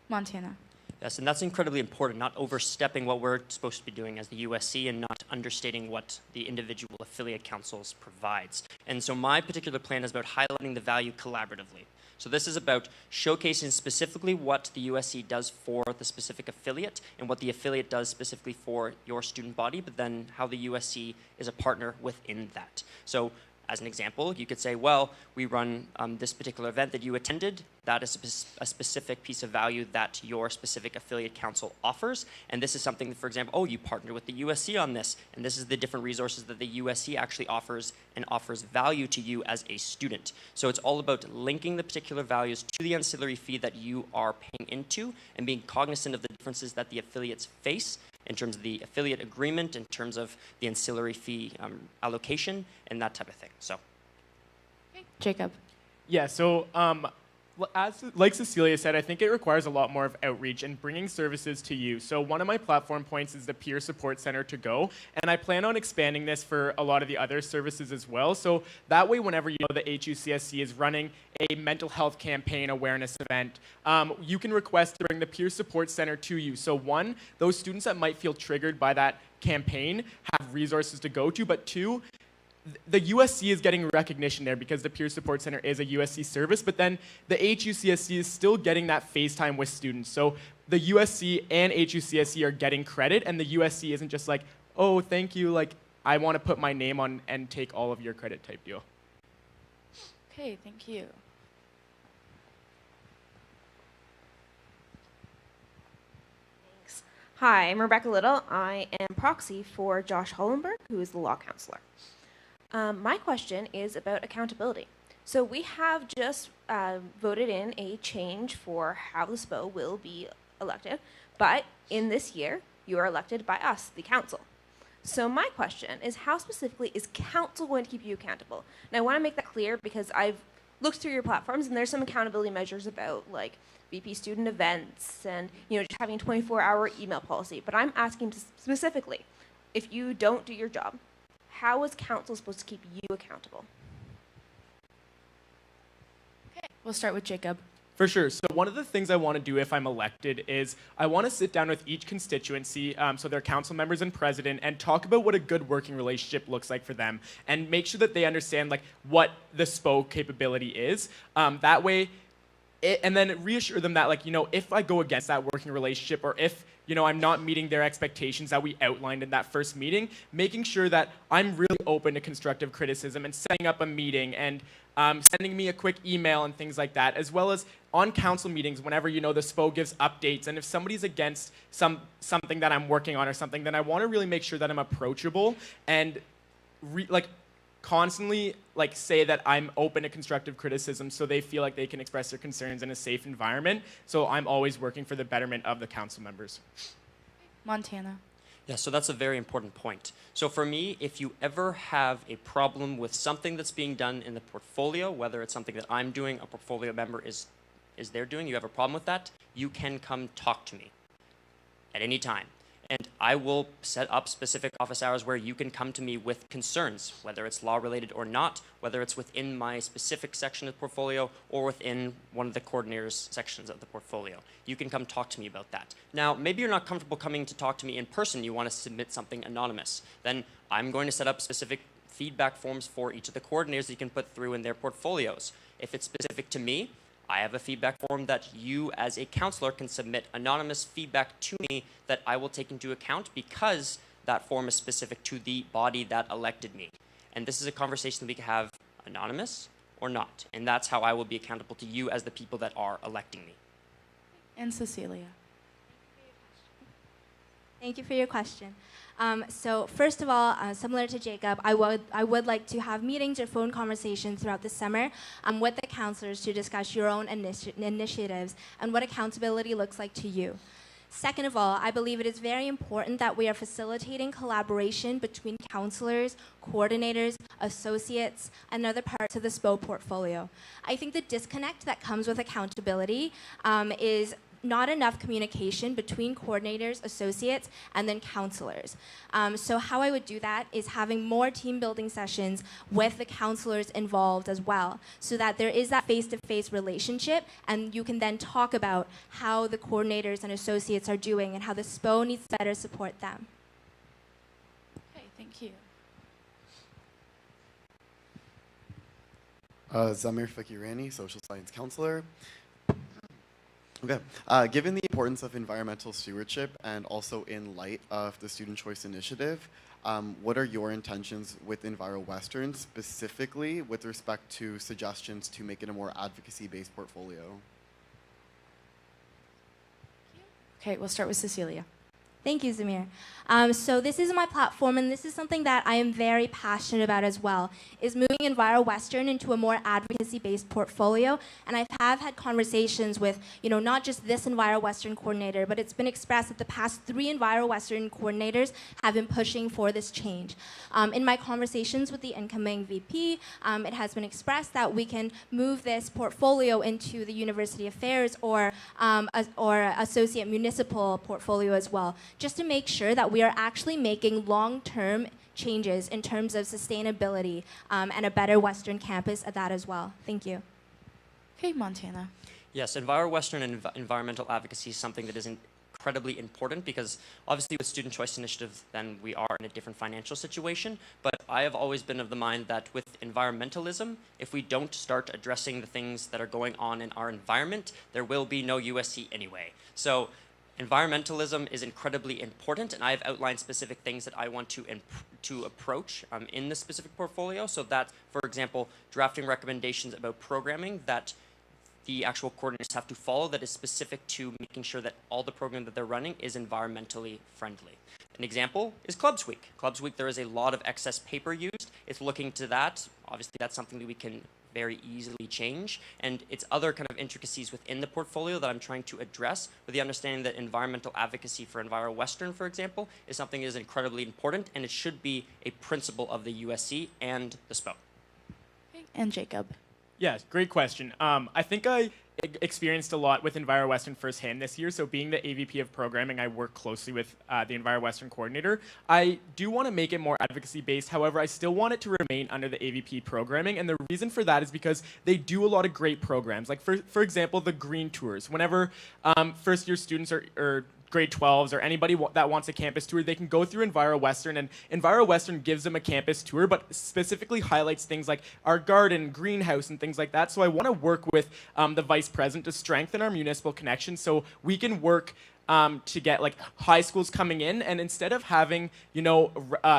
Montana. Yes, and that's incredibly important, not overstepping what we're supposed to be doing as the USC and not understating what the individual affiliate councils provides. And so my particular plan is about highlighting the value collaboratively. So this is about showcasing specifically what the USC does for the specific affiliate and what the affiliate does specifically for your student body, but then how the USC is a partner within that. So as an example, you could say, well, we run this particular event that you attended. That is a specific piece of value that your specific affiliate council offers. And this is something that, for example, oh, you partner with the USC on this. And this is the different resources that the USC actually offers and offers value to you as a student. So it's all about linking the particular values to the ancillary fee that you are paying into and being cognizant of the differences that the affiliates face in terms of the affiliate agreement, in terms of the ancillary fee allocation, and that type of thing. So, Jacob. Yeah, so like Cecilia said, I think it requires a lot more of outreach and bringing services to you. So one of my platform points is the Peer Support Center to go, and I plan on expanding this for a lot of the other services as well. So that way, whenever you know the HUCSC is running a mental health campaign awareness event, you can request to bring the Peer Support Center to you. So one, those students that might feel triggered by that campaign have resources to go to, but two, the USC is getting recognition there because the Peer Support Center is a USC service, but then the HUCSC is still getting that FaceTime with students. So the USC and HUCSC are getting credit, and the USC isn't just like, oh, thank you, like, I want to put my name on and take all of your credit type deal. Okay, thank you. Hi, I'm Rebecca Little. I am proxy for Josh Hollenberg, who is the law counselor. My question is about accountability. So we have just voted in a change for how the SPO will be elected, but in this year, you are elected by us, the council. So my question is, how specifically is council going to keep you accountable? And I want to make that clear because I've looked through your platforms, and there's some accountability measures about, like, VP student events and, you know, just having a 24-hour email policy. But I'm asking specifically, if you don't do your job, how is council supposed to keep you accountable? Okay, we'll start with Jacob. For sure. So one of the things I want to do if I'm elected is I want to sit down with each constituency, so their council members and president, and talk about what a good working relationship looks like for them, and make sure that they understand like what the SPO capability is. That way, and then reassure them that, like, you know, if I go against that working relationship, or if, you know, I'm not meeting their expectations that we outlined in that first meeting, making sure that I'm really open to constructive criticism and setting up a meeting and sending me a quick email and things like that, as well as on council meetings whenever, you know, the SPO gives updates. And if somebody's against something that I'm working on or something, then I want to really make sure that I'm approachable and constantly like say that I'm open to constructive criticism so they feel like they can express their concerns in a safe environment. So I'm always working for the betterment of the council members. Montana. Yeah, so that's a very important point. So for me, if you ever have a problem with something that's being done in the portfolio, whether it's something that I'm doing, a portfolio member is there doing, you have a problem with that, you can come talk to me at any time. And I will set up specific office hours where you can come to me with concerns, whether it's law related or not, whether it's within my specific section of the portfolio or within one of the coordinators' sections of the portfolio. You can come talk to me about that. Now, maybe you're not comfortable coming to talk to me in person. You want to submit something anonymous. Then I'm going to set up specific feedback forms for each of the coordinators that you can put through in their portfolios. If it's specific to me, I have a feedback form that you as a counselor can submit anonymous feedback to me that I will take into account because that form is specific to the body that elected me. And this is a conversation that we can have anonymous or not. And that's how I will be accountable to you as the people that are electing me. And Cecilia. Thank you for your question. So first of all, similar to Jacob, I would like to have meetings or phone conversations throughout the summer with the counselors to discuss your own initiatives and what accountability looks like to you. Second of all, I believe it is very important that we are facilitating collaboration between counselors, coordinators, associates, and other parts of the SPO portfolio. I think the disconnect that comes with accountability is not enough communication between coordinators, associates, and then counselors. So how I would do that is having more team building sessions with the counselors involved as well, so that there is that face-to-face relationship, and you can then talk about how the coordinators and associates are doing and how the SPO needs to better support them. Okay, thank you. Zamir Fakirani, Social Science Counselor. Okay. Given the importance of environmental stewardship and also in light of the Student Choice Initiative, what are your intentions with EnviroWestern, specifically with respect to suggestions to make it a more advocacy-based portfolio? Okay, we'll start with Cecilia. Thank you, Zamir. So this is my platform, and this is something that I am very passionate about as well, is moving EnviroWestern into a more advocacy-based portfolio. And I have had conversations with, not just this EnviroWestern coordinator, but it's been expressed that the past 3 EnviroWestern coordinators have been pushing for this change. In my conversations with the incoming VP, it has been expressed that we can move this portfolio into the University Affairs or Associate Municipal portfolio as well, just to make sure that we are actually making long-term changes in terms of sustainability and a better Western campus at that as well. Thank you. Okay, Montana. Yes, EnviroWestern and environmental advocacy is something that is incredibly important because obviously with Student Choice Initiative, then we are in a different financial situation. But I have always been of the mind that with environmentalism, if we don't start addressing the things that are going on in our environment, there will be no USC anyway. So environmentalism is incredibly important, and I have outlined specific things that I want to approach in this specific portfolio. So that, for example, drafting recommendations about programming that the actual coordinators have to follow that is specific to making sure that all the program that they're running is environmentally friendly. An example is Clubs Week. Clubs Week, there is a lot of excess paper used. It's looking to that. Obviously, that's something that we can very easily change, and it's other kind of intricacies within the portfolio that I'm trying to address with the understanding that environmental advocacy for EnviroWestern, for example, is something that is incredibly important, and it should be a principle of the USC and the SPO. Okay, and Jacob. Yes, great question. I think I experienced a lot with EnviroWestern firsthand this year. So being the AVP of programming, I work closely with the EnviroWestern coordinator. I do want to make it more advocacy-based. However, I still want it to remain under the AVP programming. And the reason for that is because they do a lot of great programs. Like, for example, the Green Tours. Whenever first-year students or grade 12s or anybody that wants a campus tour, they can go through EnviroWestern, and EnviroWestern gives them a campus tour, but specifically highlights things like our garden, greenhouse, and things like that. So I want to work with the vice president to strengthen our municipal connections so we can work to get like high schools coming in, and instead of having,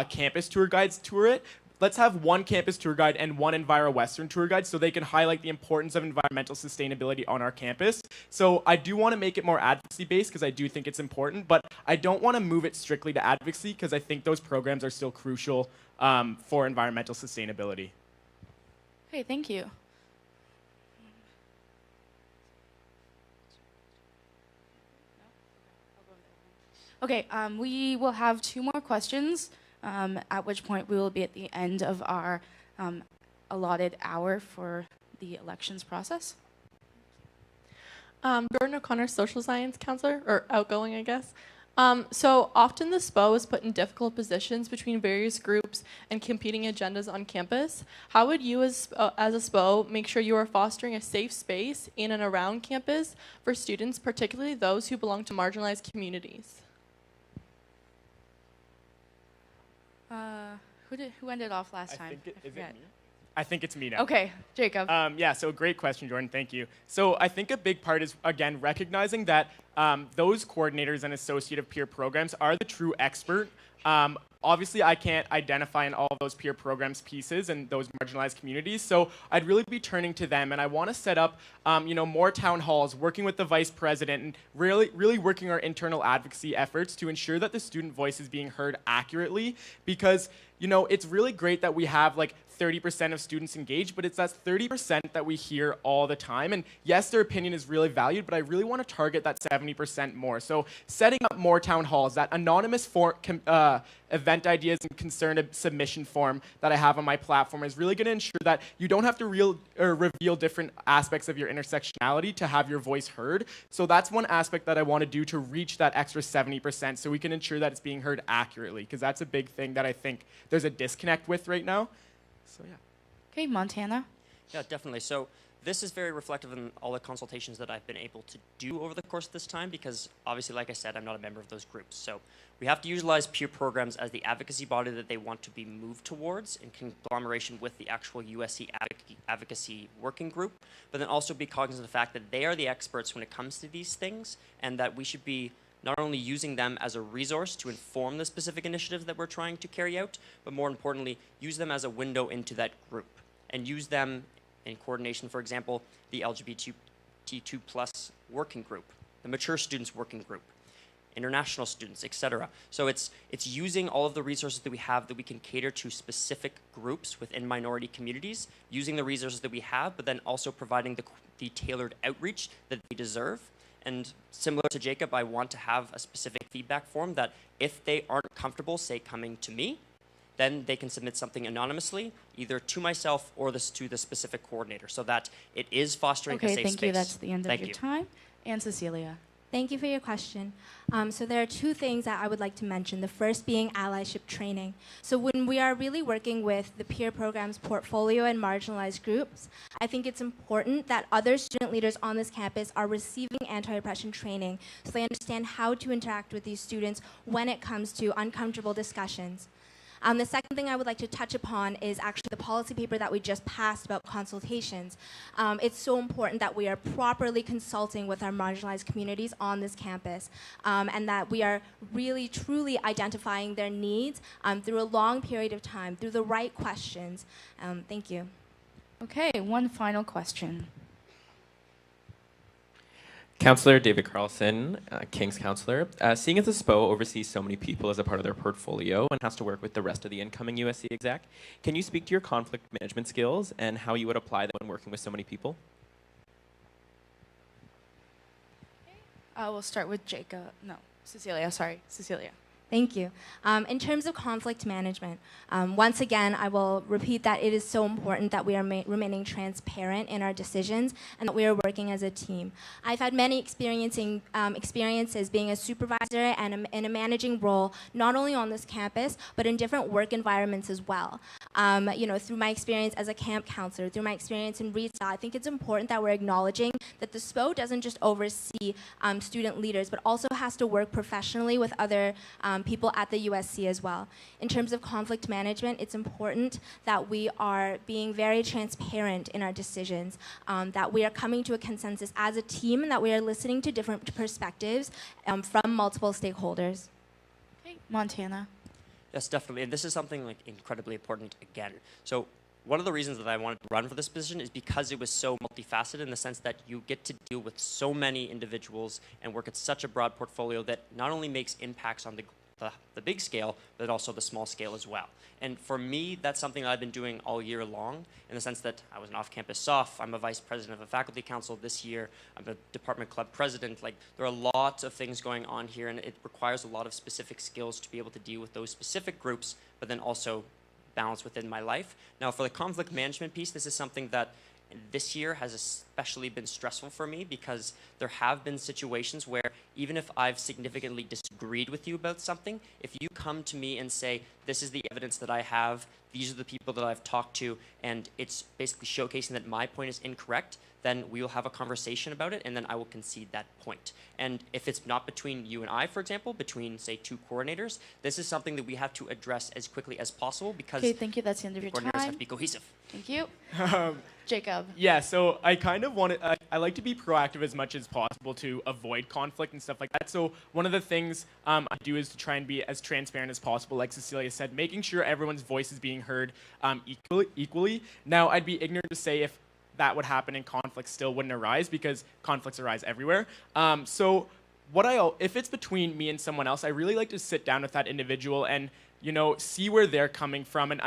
campus tour guides tour it, let's have one campus tour guide and one EnviroWestern tour guide so they can highlight the importance of environmental sustainability on our campus. So I do want to make it more advocacy-based because I do think it's important, but I don't want to move it strictly to advocacy because I think those programs are still crucial for environmental sustainability. Okay, thank you. Okay, we will have 2 more questions, at which point we will be at the end of our allotted hour for the elections process. Jordan O'Connor, Social Science Counselor, or outgoing, I guess. So often the SPO is put in difficult positions between various groups and competing agendas on campus. How would you as a SPO make sure you are fostering a safe space in and around campus for students, particularly those who belong to marginalized communities? Who ended off last time? Is it me? I think it's me now. Okay, Jacob. Yeah, so great question, Jordan. Thank you. So I think a big part is, again, recognizing that those coordinators and associative peer programs are the true expert. Obviously, I can't identify in all of those peer programs pieces and those marginalized communities, so I'd really be turning to them, and I want to set up, more town halls, working with the vice president, and really working our internal advocacy efforts to ensure that the student voice is being heard accurately, because, it's really great that we have, 30% of students engaged, but it's that 30% that we hear all the time. And yes, their opinion is really valued, but I really want to target that 70% more. So setting up more town halls, that anonymous event ideas and concern submission form that I have on my platform is really going to ensure that you don't have to reveal different aspects of your intersectionality to have your voice heard. So that's one aspect that I want to do to reach that extra 70% so we can ensure that it's being heard accurately, because that's a big thing that I think there's a disconnect with right now. So yeah. Okay, Montana. Yeah, definitely. So this is very reflective in all the consultations that I've been able to do over the course of this time because obviously, like I said, I'm not a member of those groups. So we have to utilize peer programs as the advocacy body that they want to be moved towards in conglomeration with the actual USC advocacy working group, but then also be cognizant of the fact that they are the experts when it comes to these things and that we should be not only using them as a resource to inform the specific initiatives that we're trying to carry out, but more importantly, use them as a window into that group and use them in coordination, for example, the LGBTQ+ working group, the mature students working group, international students, etc. So it's using all of the resources that we have that we can cater to specific groups within minority communities, using the resources that we have, but then also providing the tailored outreach that they deserve. And similar to Jacob, I want to have a specific feedback form that if they aren't comfortable, say, coming to me, then they can submit something anonymously, either to myself or to the specific coordinator, so that it is fostering a safe space. Okay, thank you. That's the end of your time. And Cecilia. Thank you for your question. So there are two things that I would like to mention. The first being allyship training. So when we are really working with the peer programs portfolio and marginalized groups, I think it's important that other student leaders on this campus are receiving anti-oppression training so they understand how to interact with these students when it comes to uncomfortable discussions. The second thing I would like to touch upon is actually the policy paper that we just passed about consultations. It's so important that we are properly consulting with our marginalized communities on this campus and that we are really, truly identifying their needs through a long period of time, through the right questions. Thank you. Okay, one final question. Councillor David Carlson, King's Councillor. Seeing as the SPO oversees so many people as a part of their portfolio and has to work with the rest of the incoming USC exec, can you speak to your conflict management skills and how you would apply them when working with so many people? We'll start with Jacob. No, Cecilia, sorry. Cecilia. Thank you. In terms of conflict management, once again, I will repeat that it is so important that we are remaining transparent in our decisions and that we are working as a team. I've had many experiences being a supervisor and in a managing role, not only on this campus, but in different work environments as well. Through my experience as a camp counselor, through my experience in RESA, I think it's important that we're acknowledging that the SPO doesn't just oversee student leaders, but also has to work professionally with other people at the USC as well. In terms of conflict management, it's important that we are being very transparent in our decisions, that we are coming to a consensus as a team, and that we are listening to different perspectives from multiple stakeholders. Okay, Montana. Yes, definitely. And this is something incredibly important again. So one of the reasons that I wanted to run for this position is because it was so multifaceted in the sense that you get to deal with so many individuals and work at such a broad portfolio that not only makes impacts on the big scale, but also the small scale as well. And for me, that's something that I've been doing all year long in the sense that I was an off-campus SOF, I'm a vice president of a faculty council this year, I'm a department club president. There are lots of things going on here, and it requires a lot of specific skills to be able to deal with those specific groups, but then also balance within my life. Now, for the conflict management piece, this is something that this year has especially been stressful for me because there have been situations where even if I've significantly disagreed with you about something, if you come to me and say, this is the evidence that I have, these are the people that I've talked to, and it's basically showcasing that my point is incorrect, then we will have a conversation about it, and then I will concede that point. And if it's not between you and I, for example, between, say, two coordinators, this is something that we have to address as quickly as possible because okay, thank you. That's the end of your coordinators time. have to be cohesive. Thank you. Jacob. Yeah, so I kind of want to, I like to be proactive as much as possible to avoid conflict and stuff like that. So one of the things I do is to try and be as transparent as possible, like Cecilia said, making sure everyone's voice is being heard equally. Now, I'd be ignorant to say if that would happen and conflicts still wouldn't arise because conflicts arise everywhere. So if it's between me and someone else, I really like to sit down with that individual and see where they're coming from and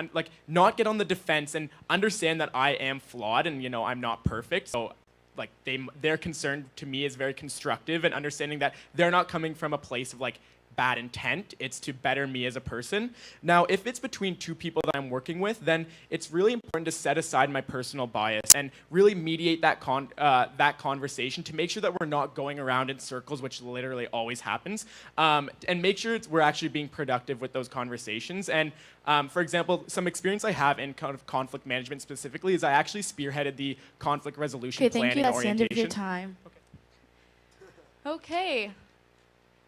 not get on the defense and understand that I am flawed and I'm not perfect. So their concern to me is very constructive and understanding that they're not coming from a place of bad intent. It's to better me as a person. Now, if it's between two people that I'm working with, then it's really important to set aside my personal bias and really mediate that conversation to make sure that we're not going around in circles, which literally always happens, and make sure we're actually being productive with those conversations. And for example, some experience I have in kind of conflict management specifically is I actually spearheaded the conflict resolution planning thank you. That's the end of your orientation. time. Okay.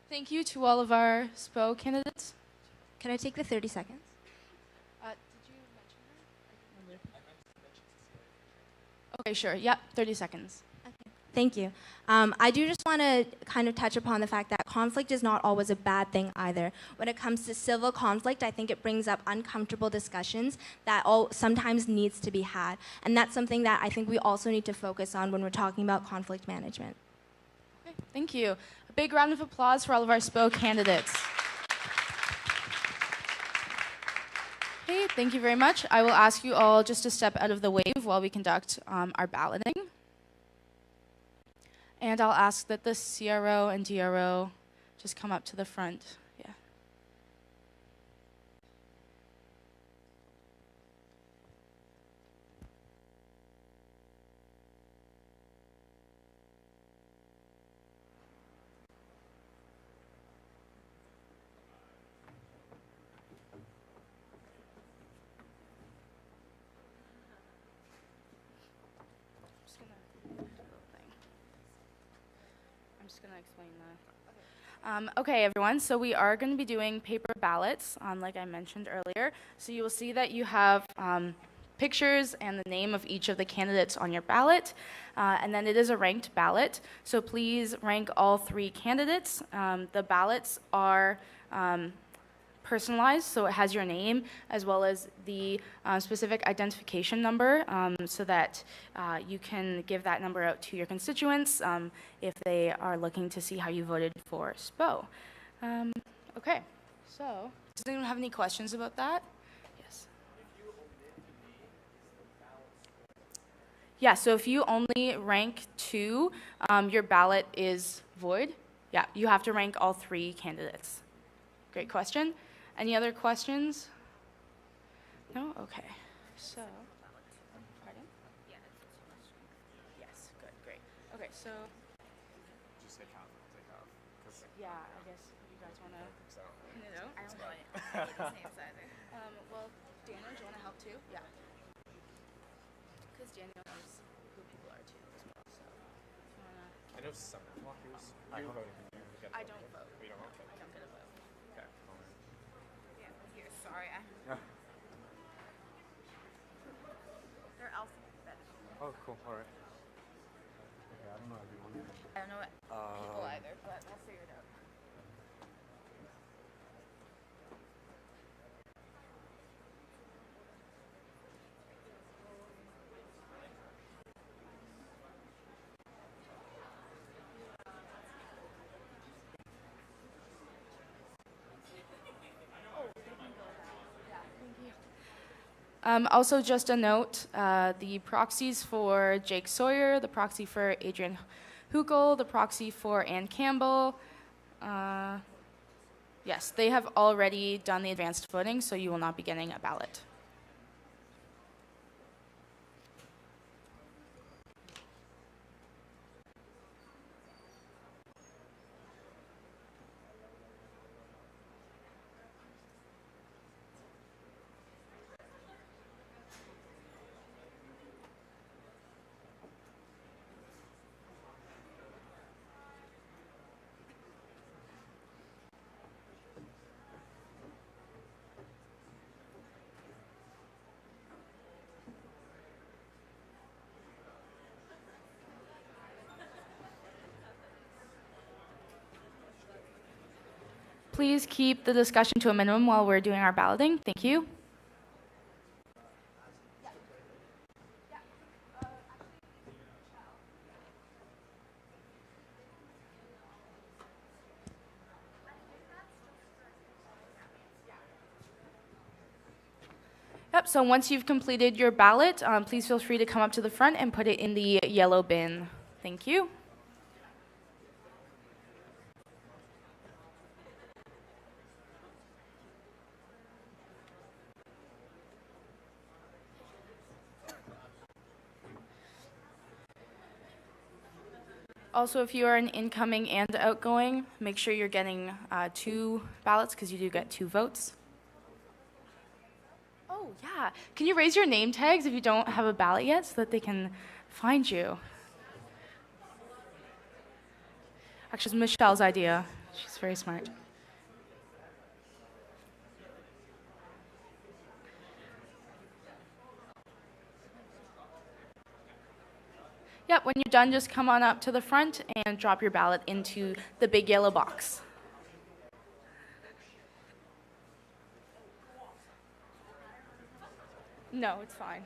Thank you to all of our SPO candidates. Can I take the 30 seconds? Okay, sure. Yep, 30 seconds. Thank you. I do just want to kind of touch upon the fact that conflict is not always a bad thing either. When it comes to civil conflict, I think it brings up uncomfortable discussions that sometimes needs to be had. And that's something that I think we also need to focus on when we're talking about conflict management. Okay, thank you. A big round of applause for all of our SPO candidates. Okay, thank you very much. I will ask you all just to step out of the wave while we conduct our balloting. And I'll ask that the CRO and DRO just come up to the front. Yeah. Just going to explain that. Okay, everyone, so we are going to be doing paper ballots, like I mentioned earlier. So you will see that you have pictures and the name of each of the candidates on your ballot, and then it is a ranked ballot. So please rank all 3 candidates. The ballots are personalized, so it has your name as well as the specific identification number, so that you can give that number out to your constituents if they are looking to see how you voted for SPO. Okay, so does anyone have any questions about that? Yes. Yeah, so if you only rank 2, your ballot is void. Yeah, you have to rank all 3 candidates. Great question. Any other questions? No? Okay. So, pardon? Yes, good, great. Okay, so. Just take half. Yeah, I guess you guys want to pin it out? I don't know the names either. Well, Daniel, do you want to help too? Yeah. Because Daniel knows who people are too as well, so. If you wanna... I know some walkers. I don't vote. I don't vote. We don't vote. I don't get a vote. Okay. Here, sorry. They're alphabetical. Oh, cool. All right. Okay, I don't know everyone. I don't know people either, but I'll figure it out. Also, just a note, the proxies for Jake Sawyer, the proxy for Adrian Huckel, the proxy for Ann Campbell, yes, they have already done the advanced voting, so you will not be getting a ballot. Please keep the discussion to a minimum while we're doing our balloting. Thank you. Yep, so once you've completed your ballot, please feel free to come up to the front and put it in the yellow bin. Thank you. Also, if you are an incoming and outgoing, make sure you're getting 2 ballots because you do get 2 votes. Oh, yeah. Can you raise your name tags if you don't have a ballot yet so that they can find you? Actually, it's Michelle's idea. She's very smart. Yep, when you're done, just come on up to the front and drop your ballot into the big yellow box. No, it's fine.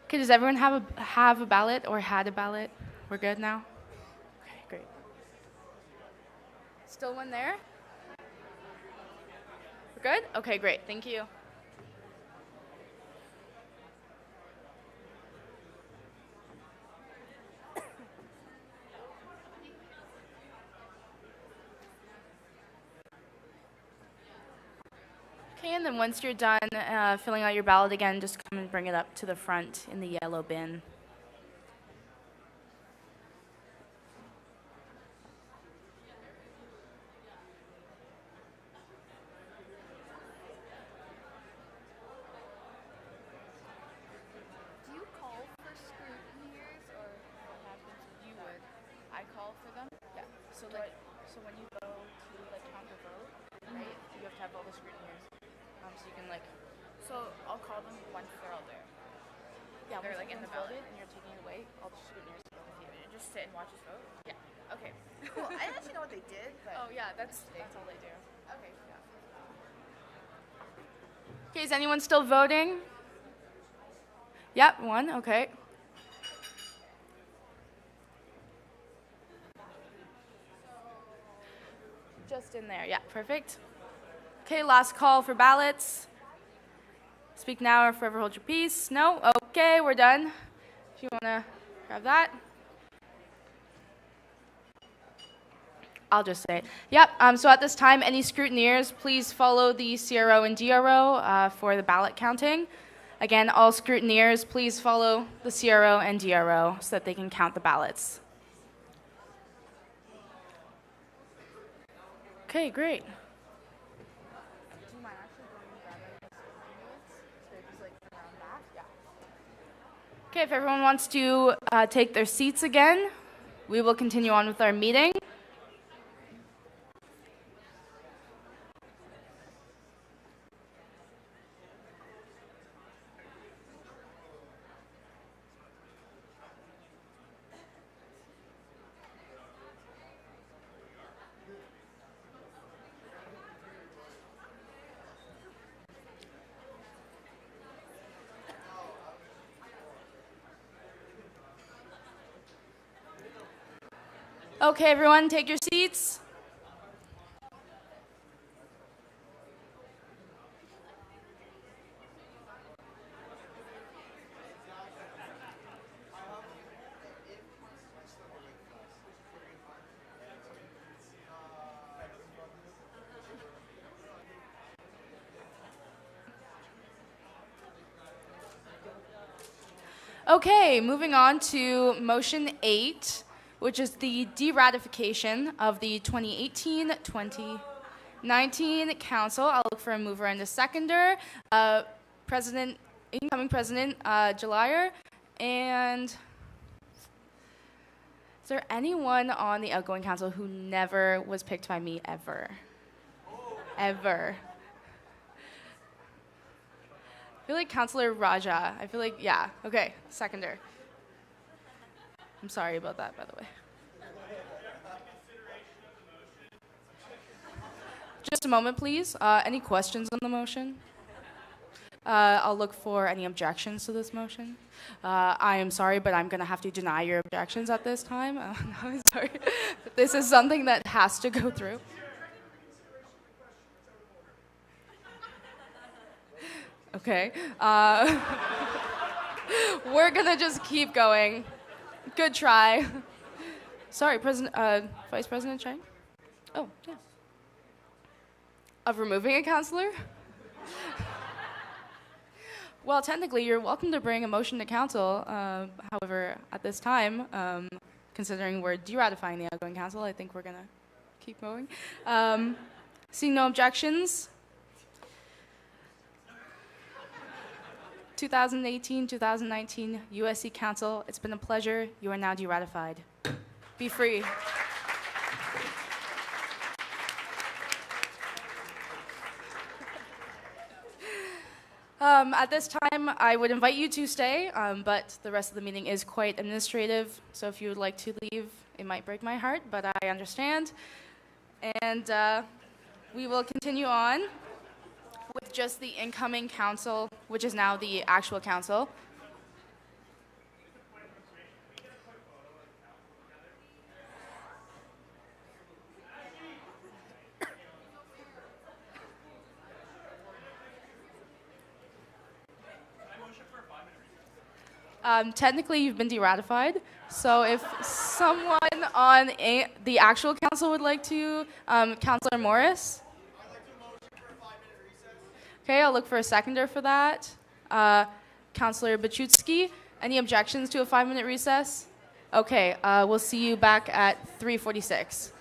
Okay, does everyone have a ballot or had a ballot? We're good now? Okay, great. Still one there? We're good? Okay, great. Thank you. Okay, and then once you're done filling out your ballot again, just come and bring it up to the front in the yellow bin. Do you call for scrutineers or what happens? You would. I call for them? Yeah. So like, so when you go to like count the vote, right, you have to have all the scrutineers. So you can like, so I'll call them once they're all there. Yeah, they're like in the building and you're taking it away, all the scrutineers go with you. And just sit and watch us vote? Yeah. Okay. Cool. I didn't actually know what they did, but oh yeah, that's all they do. Okay. Yeah. Okay, is anyone still voting? Yep, one, okay. Just in there, yeah, perfect. Okay, last call for ballots. Speak now or forever hold your peace. No? Okay, we're done. If you want to grab that. I'll just say it. Yep, so at this time, any scrutineers, please follow the CRO and DRO for the ballot counting. Again, all scrutineers, please follow the CRO and DRO so that they can count the ballots. Okay, great. Okay, if everyone wants to take their seats again, we will continue on with our meeting. Okay, everyone, take your seats. Okay, moving on to motion 8, which is the de-ratification of the 2018-2019 council. I'll look for a mover and a seconder. Incoming President Jalier. And is there anyone on the outgoing council who never was picked by me ever? Ever. I feel like Councillor Raja. I feel like, yeah. Okay, seconder. I'm sorry about that, by the way. Just a moment, please. Any questions on the motion? I'll look for any objections to this motion. I am sorry, but I'm going to have to deny your objections at this time. No, I'm sorry. This is something that has to go through. Okay. We're going to just keep going. Good try. Sorry, Vice President Chang? Oh, yeah. Of removing a councillor? Well, technically, you're welcome to bring a motion to council. However, at this time, considering we're de-ratifying the outgoing council, I think we're going to keep going. Seeing no objections, 2018-2019 USC Council, it's been a pleasure. You are now de-ratified. Be free. At this time, I would invite you to stay, but the rest of the meeting is quite administrative, so if you would like to leave, it might break my heart, but I understand. And we will continue on with just the incoming council, which is now the actual council. Technically, you've been de-ratified. So if someone on the actual council would like to, Councillor Morris. Okay, I'll look for a seconder for that. Councillor Bachutsky, any objections to a 5-minute recess? Okay, we'll see you back at 3:46.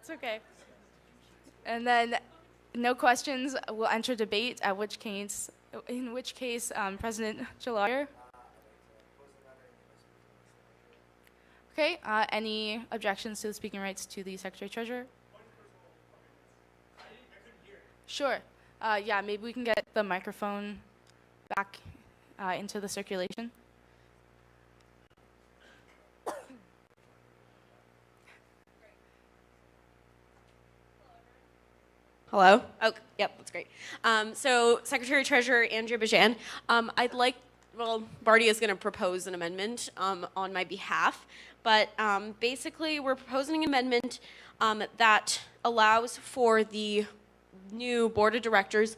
It's okay. And then no questions, we'll enter debate, in which case, President Jalarier. Okay, any objections to the speaking rights to the Secretary Treasurer? Sure. Yeah, maybe we can get the microphone back into the circulation. Hello? Oh, yep, that's great. So Secretary Treasurer Andrea Bajan, Barty is going to propose an amendment on my behalf, but basically we're proposing an amendment that allows for the new board of directors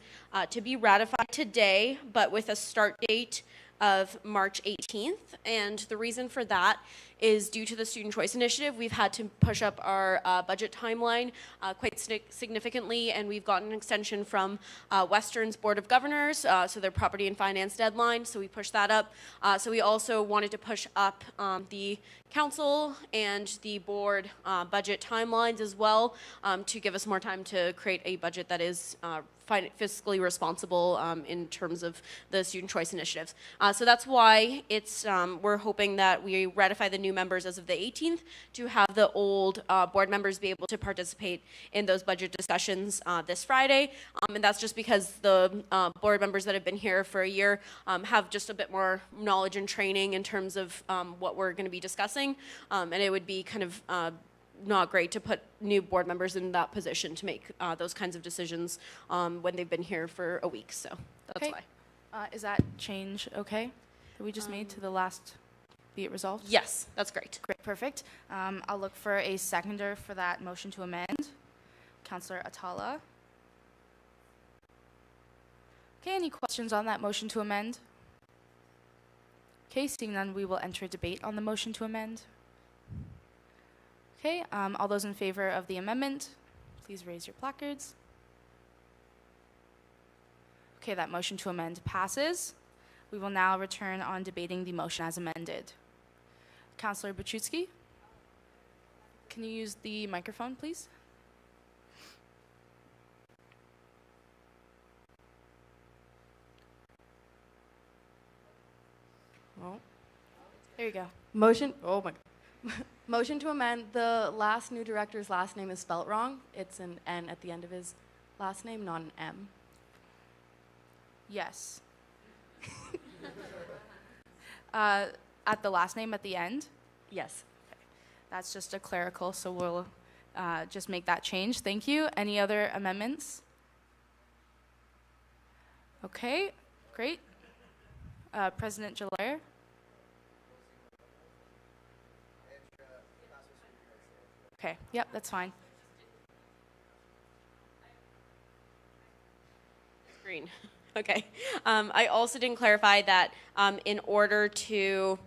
to be ratified today, but with a start date of March 18th. And the reason for that is due to the Student Choice Initiative. We've had to push up our budget timeline quite significantly, and we've gotten an extension from Western's Board of Governors, so their property and finance deadline, so we pushed that up. So we also wanted to push up the council and the board budget timelines as well to give us more time to create a budget that is fiscally responsible in terms of the student choice initiatives. So that's why we're hoping that we ratify the new members as of the 18th to have the old board members be able to participate in those budget discussions this Friday. And that's just because the board members that have been here for a year have just a bit more knowledge and training in terms of what we're going to be discussing. And it would be kind of not great to put new board members in that position to make those kinds of decisions when they've been here for a week. So that's why. Is that change okay that we just made to the last be it resolved? Yes, that's great. Great, perfect. I'll look for a seconder for that motion to amend. Councillor Atala. Okay, any questions on that motion to amend? Okay, seeing none, we will enter debate on the motion to amend. Okay, all those in favor of the amendment, please raise your placards. Okay, that motion to amend passes. We will now return on debating the motion as amended. Councillor Buczynski, can you use the microphone, please? Oh. There you go. Motion. Oh my. Motion to amend. The last new director's last name is spelt wrong. It's an N at the end of his last name, not an M. Yes. At the last name at the end? Yes. Okay. That's just a clerical, so we'll just make that change. Thank you. Any other amendments? Okay, great. President Jalarier? Okay, yep, that's fine. Green. Okay. I also didn't clarify that in order to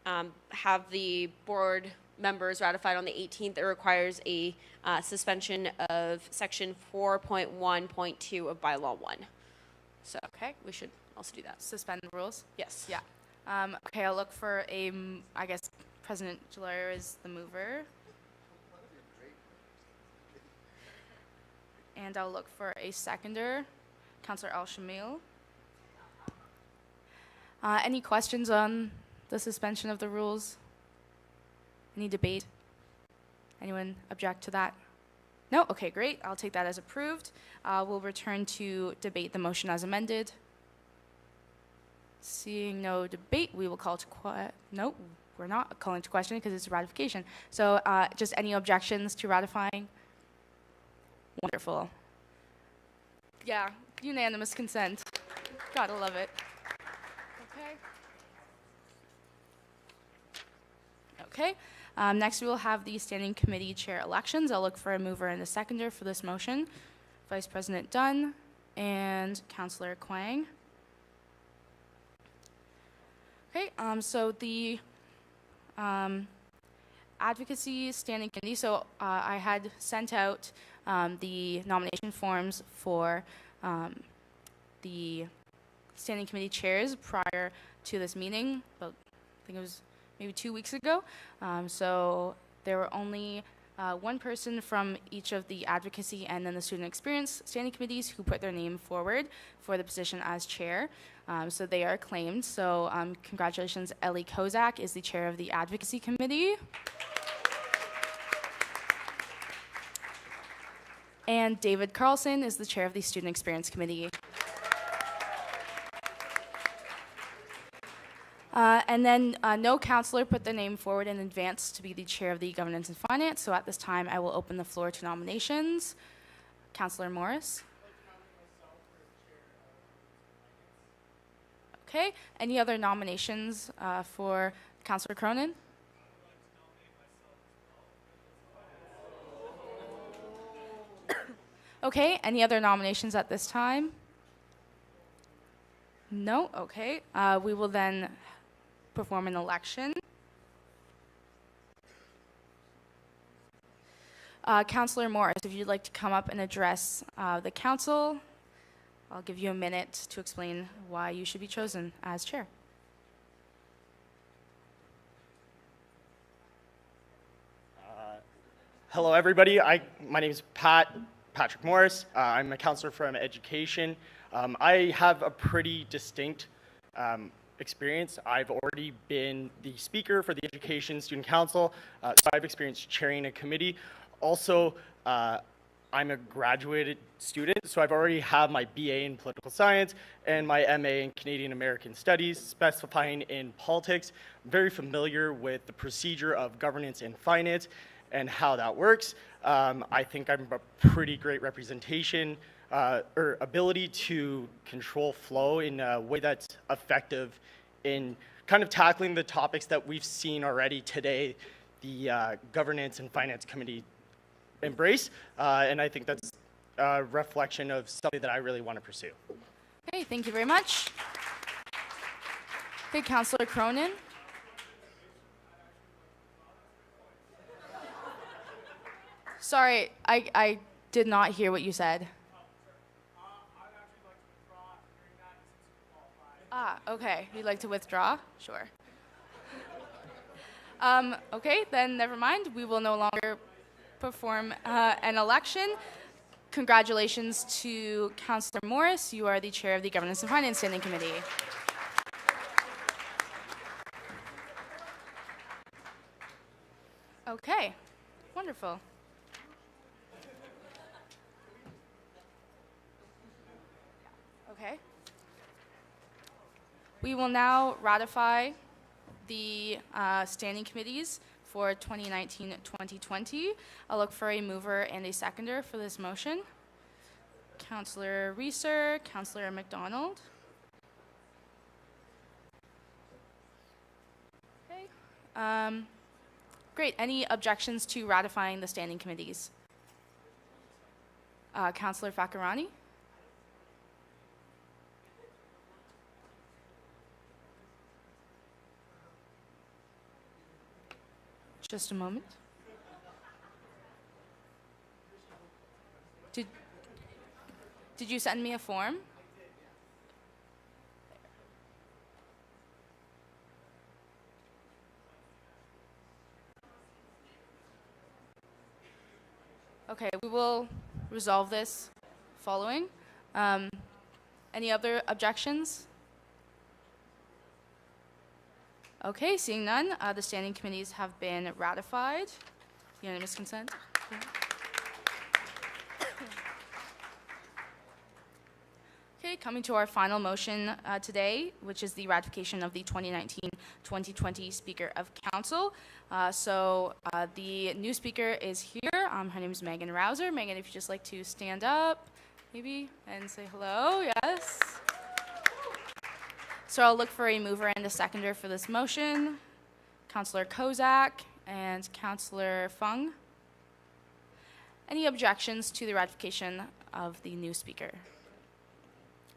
have the board members ratified on the 18th, it requires a suspension of section 4.1.2 of bylaw 1. So okay, we should also do that. Suspend the rules? Yes. Yeah. Okay, I'll look for I guess President Jalarier is the mover. And I'll look for a seconder, Councillor Al-Shamil. Any questions on the suspension of the rules? Any debate? Anyone object to that? No? Okay, great. I'll take that as approved. We'll return to debate the motion as amended. Seeing no debate, we will call to no, we're not calling to question because it's ratification. So just any objections to ratifying? Wonderful. Yeah, unanimous consent. Gotta love it. Okay. Next, we will have the standing committee chair elections. I'll look for a mover and a seconder for this motion. Vice President Dunn and Councillor Kwang. Okay, so the advocacy standing committee, so I had sent out the nomination forms for the standing committee chairs prior to this meeting, but I think it was maybe 2 weeks ago. So there were only one person from each of the advocacy and then the student experience standing committees who put their name forward for the position as chair. So they are acclaimed. So congratulations, Ellie Kozak is the chair of the advocacy committee. And David Carlson is the chair of the student experience committee. And then no counselor put their name forward in advance to be the chair of the governance and finance. So at this time, I will open the floor to nominations. Councillor Morris. Okay, any other nominations for Councillor Cronin? Okay, any other nominations at this time? No, okay. We will then perform an election. Councillor Morris, if you'd like to come up and address the council, I'll give you a minute to explain why you should be chosen as chair. Hello, everybody. My name is Patrick Morris. I'm a counselor from education. I have a pretty distinct experience. I've already been the speaker for the Education Student Council, so I've experienced chairing a committee. Also, I'm a graduated student, so I've already have my BA in political science and my MA in Canadian American Studies, specifying in politics. I'm very familiar with the procedure of governance and finance and how that works. I think I'm a pretty great representation or ability to control flow in a way that's effective in kind of tackling the topics that we've seen already today, the Governance and Finance Committee embrace, and I think that's a reflection of something that I really want to pursue. Okay, thank you very much. Okay, Councillor Cronin. Sorry, I did not hear what you said. Okay, you'd like to withdraw? Sure. Okay, then never mind. We will no longer perform an election. Congratulations to Councillor Morris. You are the chair of the Governance and Finance Standing Committee. Okay, wonderful. Okay. We will now ratify the standing committees for 2019-2020. I'll look for a mover and a seconder for this motion. Councillor Reeser, Councillor McDonald. Okay. Great. Any objections to ratifying the standing committees? Councillor Fakarani. Just a moment. Did you send me a form? Okay, we will resolve this following. Any other objections? Okay, seeing none, the standing committees have been ratified. Unanimous consent? Yeah. Okay, coming to our final motion today, which is the ratification of the 2019-2020 Speaker of Council. The new speaker is here. Her name is Megan Rouser. Megan, if you'd just like to stand up, maybe, and say hello, yes. So I'll look for a mover and a seconder for this motion. Councillor Kozak and Councillor Fung. Any objections to the ratification of the new speaker?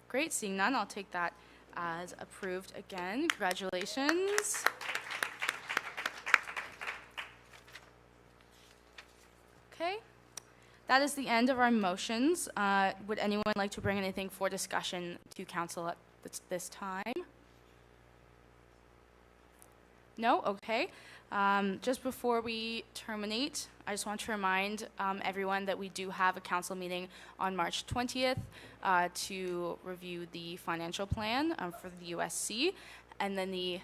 Great, seeing none, I'll take that as approved again. Congratulations. Okay, that is the end of our motions. Would anyone like to bring anything for discussion to council at this time? No? Okay. Just before we terminate, I just want to remind everyone that we do have a council meeting on March 20th to review the financial plan for the USC, and then the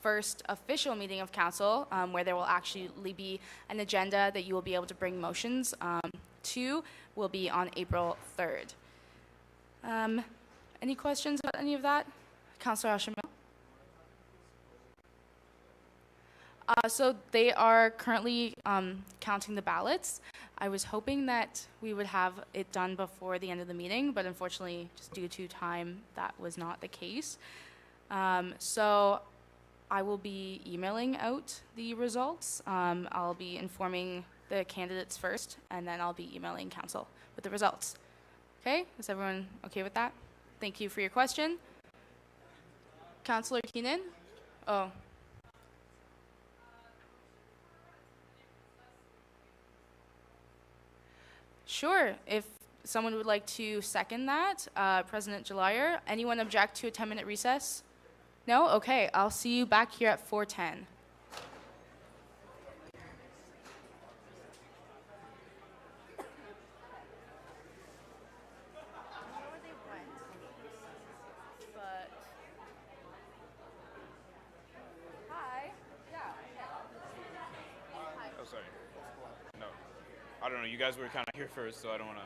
first official meeting of council where there will actually be an agenda that you will be able to bring motions to will be on April 3rd. Any questions about any of that? Councillor Ashamil? So they are currently counting the ballots. I was hoping that we would have it done before the end of the meeting, but unfortunately, just due to time, that was not the case. So I will be emailing out the results. I'll be informing the candidates first, and then I'll be emailing council with the results. Okay, is everyone okay with that? Thank you for your question. Councillor Keenan? Oh. Sure, if someone would like to second that, President Jalayer. Anyone object to a 10-minute recess? No? Okay, I'll see you back here at 4:10. Oh, sorry. No. I don't know. You guys were kind of here first, so I don't want to.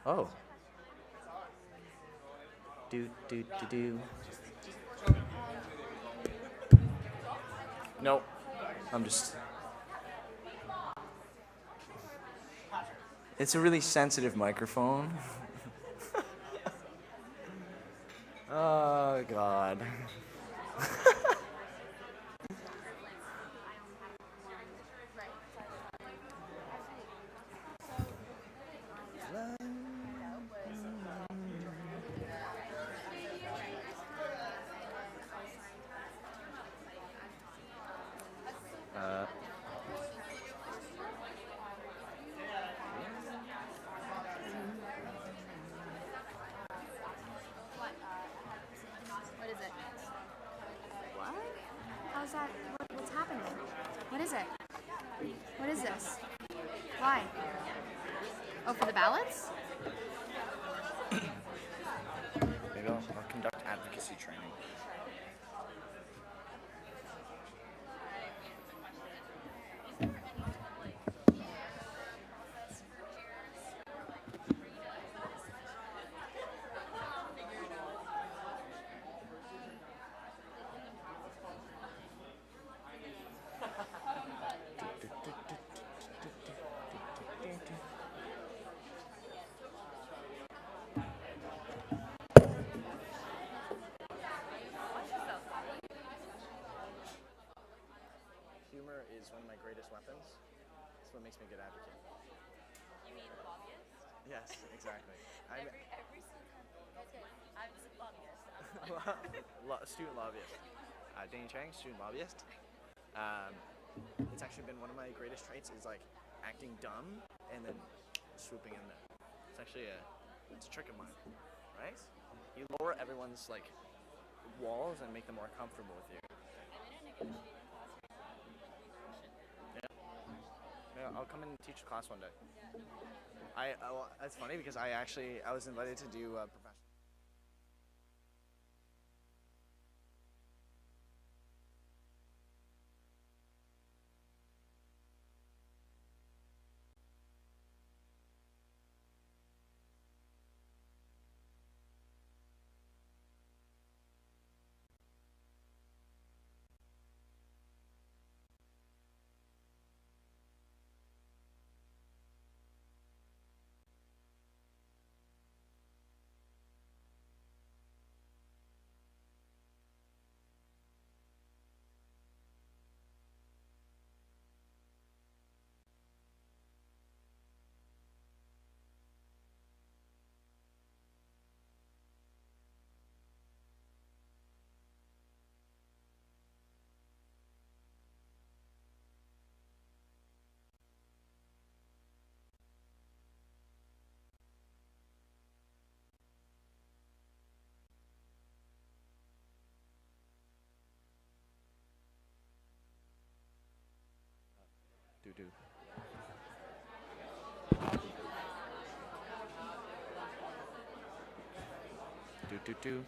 Oh. Do. No, I'm just. It's a really sensitive microphone. Oh, God. What is it? What? How's that? What's happening? What is it? What is this? Why? Oh, for the ballots? Maybe I'll conduct advocacy training. Humor is one of my greatest weapons. That's what makes me a good advocate. You mean lobbyist? Yes, exactly. Every single time. That's good. I'm just a lobbyist. Student lobbyist. Danny Chang, student lobbyist. It's actually been one of my greatest traits is like acting dumb and then swooping in there. It's actually it's a trick of mine, right? You lower everyone's like walls and make them more comfortable with you. Yeah, I'll come and teach a class one day. Well, it's funny because I was invited to do professional. Do. Do.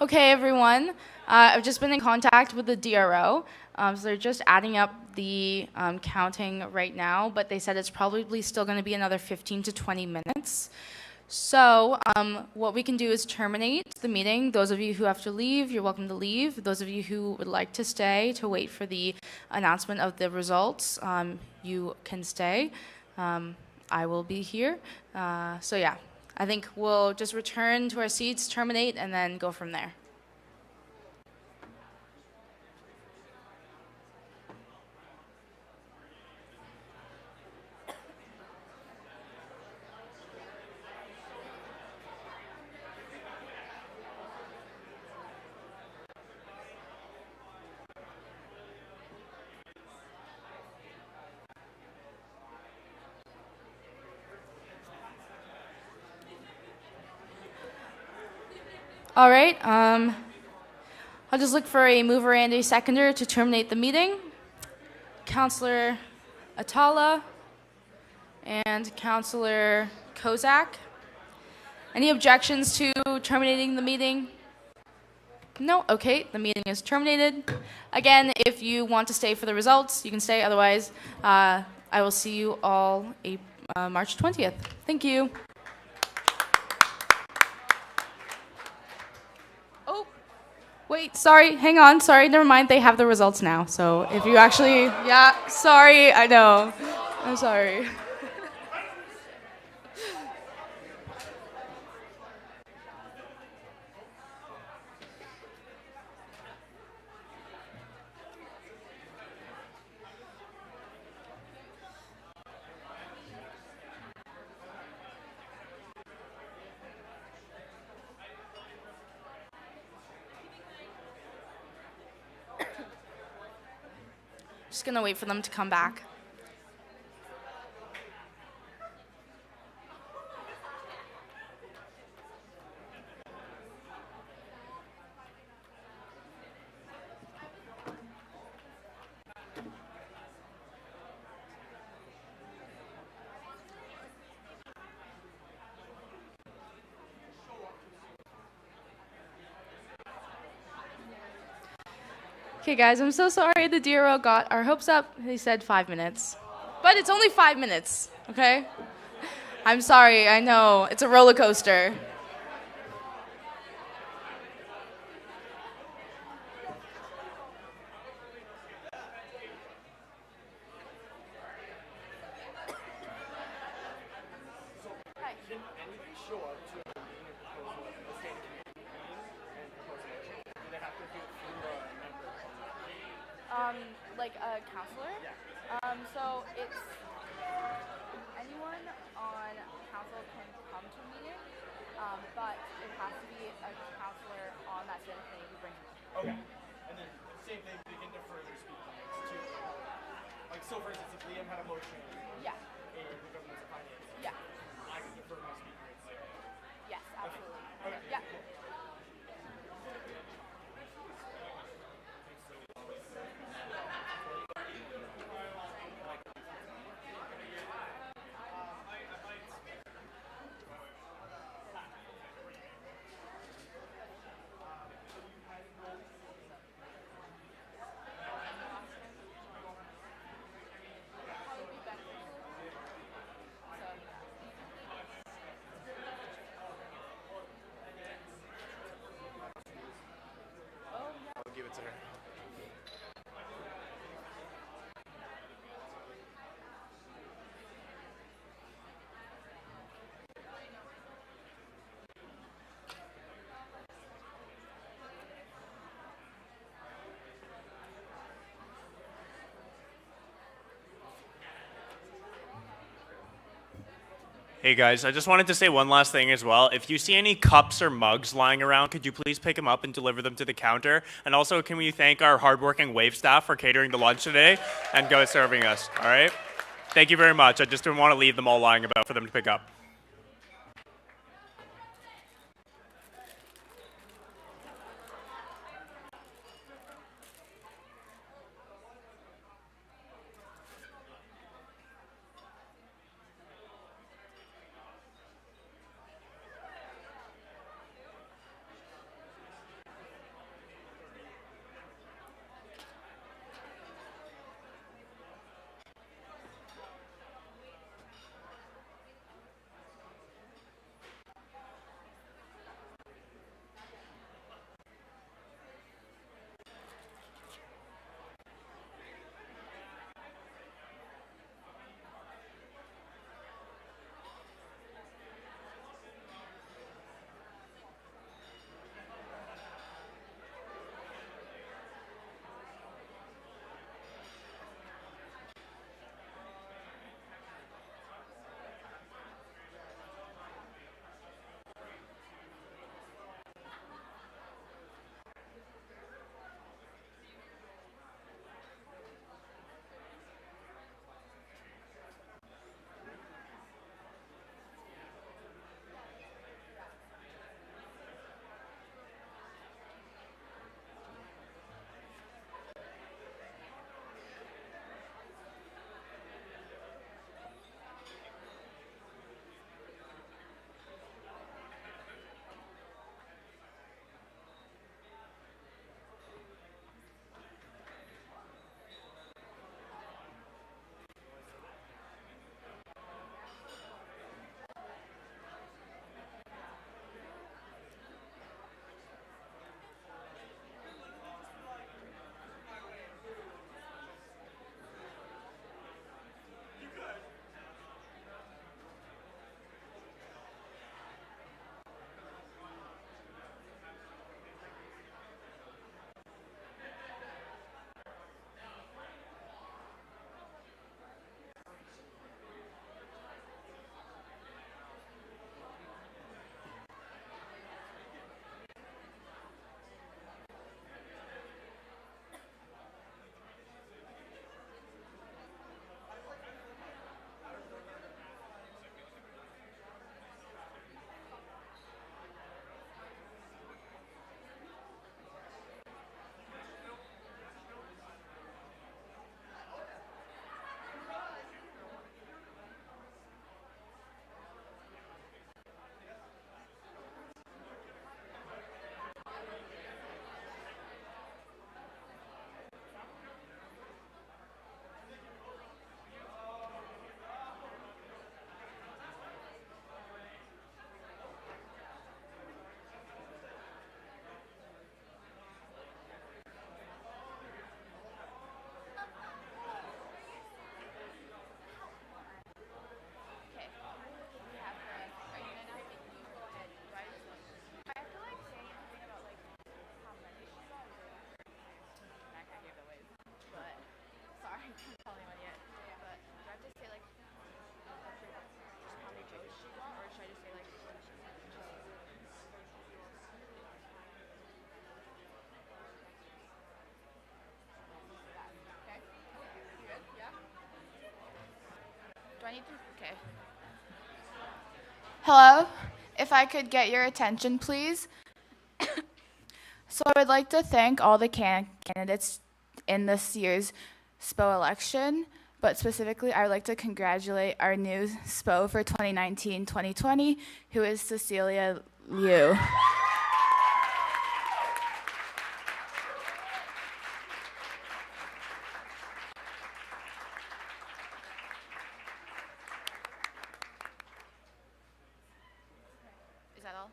Okay, everyone. I've just been in contact with the DRO. So they're just adding up the counting right now, but they said it's probably still going to be another 15 to 20 minutes. So what we can do is terminate the meeting. Those of you who have to leave, you're welcome to leave. Those of you who would like to stay to wait for the announcement of the results, you can stay. I will be here. So yeah, I think we'll just return to our seats, terminate, and then go from there. All right, I'll just look for a mover and a seconder to terminate the meeting. Councillor Atala and Councillor Kozak. Any objections to terminating the meeting? No? Okay, the meeting is terminated. Again, if you want to stay for the results, you can stay. Otherwise, I will see you all March 20th. Thank you. Wait, sorry, hang on, sorry, never mind, they have the results now. So if you actually, yeah, sorry, I know. I'm sorry. Just gonna wait for them to come back. Okay, guys, I'm so sorry the DRO got our hopes up. They said 5 minutes. But it's only 5 minutes, okay? I'm sorry, I know. It's a roller coaster. Like a counselor? So it's anyone on council can come to a meeting, but it has to be a counselor on that same thing you bring. Okay. And then same thing, they can defer their speaking too. Like, so for instance, if Liam had a motion Yeah. in the governance of finance, Yeah. I can defer my speaking rights there. Yes, absolutely. Okay. Yeah. I'll give it to her. Hey guys, I just wanted to say one last thing as well. If you see any cups or mugs lying around, could you please pick them up and deliver them to the counter? And also, can we thank our hardworking Wave staff for catering the lunch today and go serving us, all right? Thank you very much. I just didn't want to leave them all lying about for them to pick up. I need to? Okay. Hello. If I could get your attention, please. So I would like to thank all the candidates in this year's SPO election, but specifically I would like to congratulate our new SPO for 2019-2020, who is Cecilia Liu. Is that all?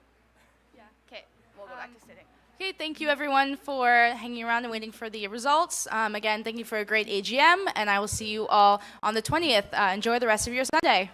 Yeah. Okay, we'll go back to sitting. Okay, thank you everyone for hanging around and waiting for the results. Again, thank you for a great AGM, and I will see you all on the 20th. Enjoy the rest of your Sunday.